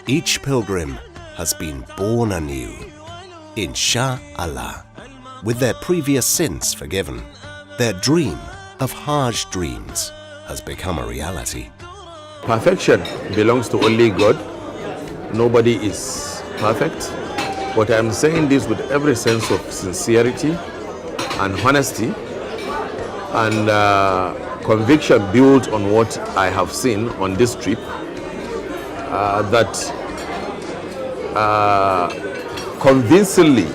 Each pilgrim has been born anew, Insha'Allah, with their previous sins forgiven. Their dream of Hajj dreams has become a reality. Perfection belongs to only God. Nobody is perfect. But I'm saying this with every sense of sincerity and honesty and conviction built on what I have seen on this trip, that convincingly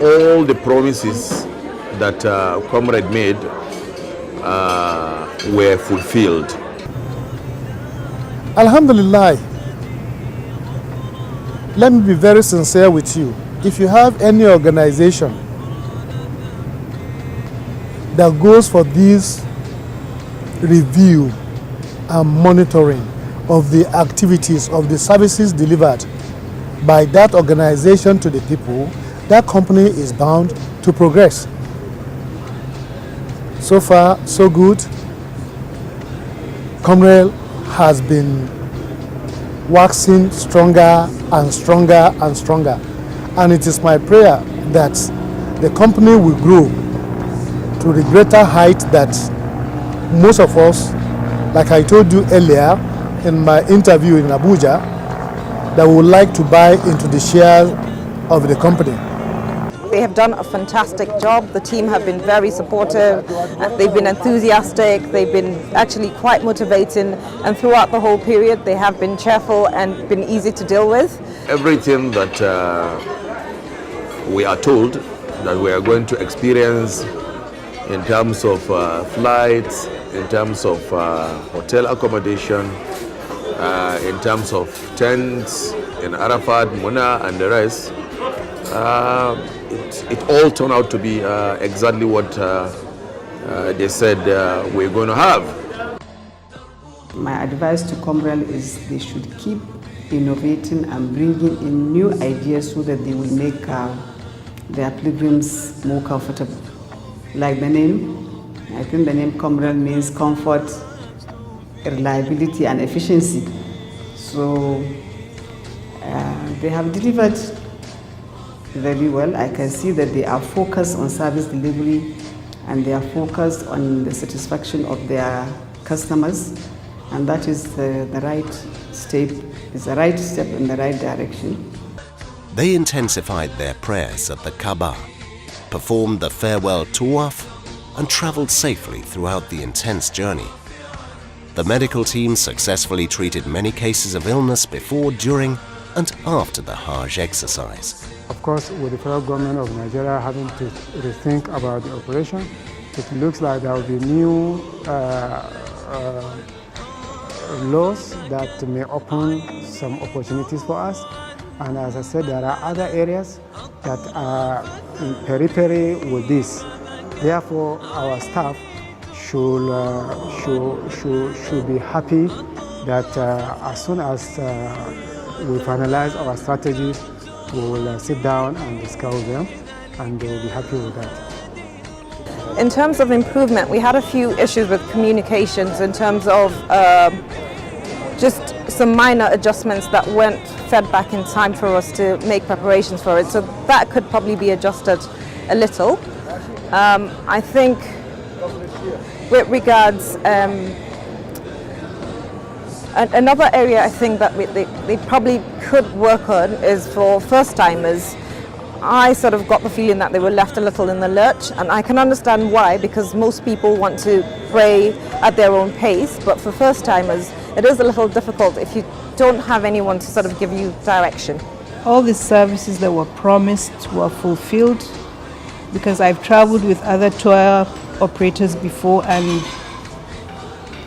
all the promises that Comerel made were fulfilled. Alhamdulillah, let me be very sincere with you. If you have any organization that goes for this review and monitoring of the activities of the services delivered by that organization to the people, that company is bound to progress. So far, so good. Comerel has been waxing stronger and stronger and stronger. And it is my prayer that the company will grow to the greater height that most of us, like I told you earlier in my interview in Abuja, that would like to buy into the shares of the company. They have done a fantastic job. The team have been very supportive. They've been enthusiastic. They've been actually quite motivating. And throughout the whole period, they have been cheerful and been easy to deal with. Everything that we are told that we are going to experience in terms of flights, in terms of hotel accommodation, in terms of tents in Arafat, Muna, and the rest. It all turned out to be exactly what they said we're going to have. My advice to Comerel is they should keep innovating and bringing in new ideas so that they will make their pilgrims more comfortable. Like the name, I think the name Comerel means comfort, reliability, and efficiency. So they have delivered very well. I can see that they are focused on service delivery and they are focused on the satisfaction of their customers, and that is the right step. It's the right step in the right direction. They intensified their prayers at the Kaaba, performed the farewell tawaf, and traveled safely throughout the intense journey. The medical team successfully treated many cases of illness before, during, and after the Hajj exercise. Of course, with the federal government of Nigeria having to rethink about the operation, it looks like there will be new laws that may open some opportunities for us. And as I said, there are other areas that are in periphery with this. Therefore, our staff should be happy that as soon as we finalize our strategies, we will sit down and discuss them, and they will be happy with that. In terms of improvement, we had a few issues with communications in terms of just some minor adjustments that weren't fed back in time for us to make preparations for it. So that could probably be adjusted a little. I think with regards, another area I think that they probably could work on is for first-timers. I sort of got the feeling that they were left a little in the lurch, and I can understand why, because most people want to pray at their own pace, but for first-timers it is a little difficult if you don't have anyone to sort of give you direction. All the services that were promised were fulfilled, because I've traveled with other tour operators before, and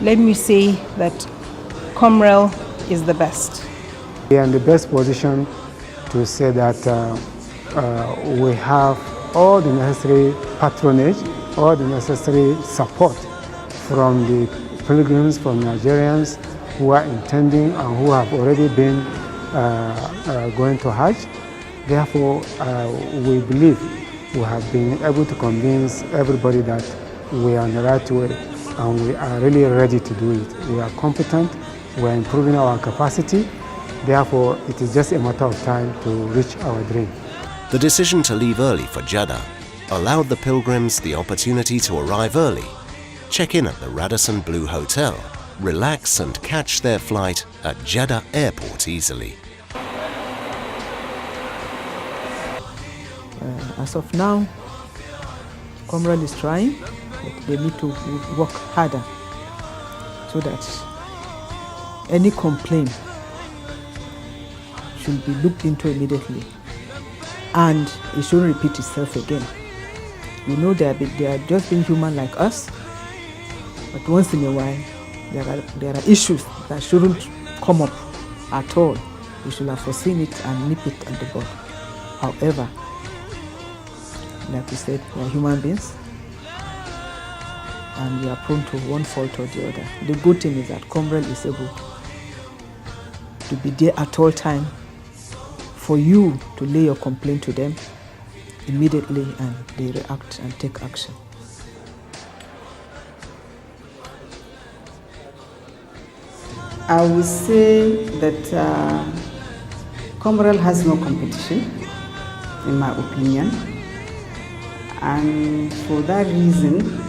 let me say that Comerel is the best. We are in the best position to say that we have all the necessary patronage, all the necessary support from the pilgrims, from Nigerians who are intending and who have already been going to Hajj. Therefore, we believe we have been able to convince everybody that we are on the right way and we are really ready to do it. We are competent, we are improving our capacity. Therefore, it is just a matter of time to reach our dream. The decision to leave early for Jeddah allowed the pilgrims the opportunity to arrive early, check in at the Radisson Blu Hotel, relax and catch their flight at Jeddah Airport easily. As of now, Comerel is trying, but they need to work harder so that any complaint should be looked into immediately and it shouldn't repeat itself again. We know they are just being human like us, but once in a while there are issues that shouldn't come up at all. We should have foreseen it and nip it at the bud. However, like we said, we are human beings and we are prone to one fault or the other. The good thing is that Comerel is able to be there at all time for you to lay your complaint to them immediately, and they react and take action. I would say that Comerel has no competition, in my opinion. And for that reason,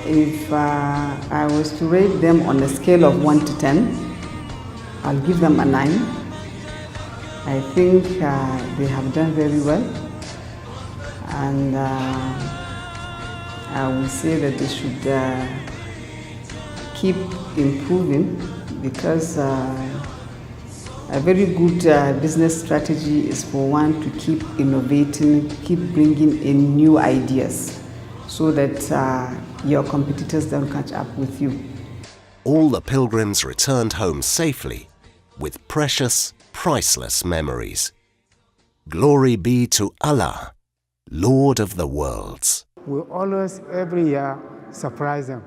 if I was to rate them on a scale of 1 to 10, I'll give them a 9. I think they have done very well. And I will say that they should keep improving, because a very good business strategy is for one to keep innovating, keep bringing in new ideas. so that your competitors don't catch up with you. All the pilgrims returned home safely with precious, priceless memories. Glory be to Allah, Lord of the worlds. We always, every year, surprise them.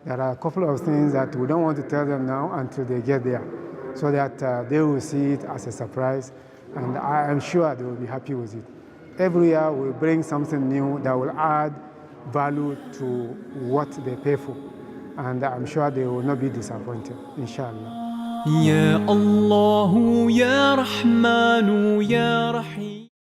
There are a couple of things that we don't want to tell them now until they get there, so that they will see it as a surprise, and I am sure they will be happy with it. Every year we bring something new that will add value to what they pay for, and I'm sure they will not be disappointed, inshallah. Ya Allah, Ya Rahman, Ya Rahim.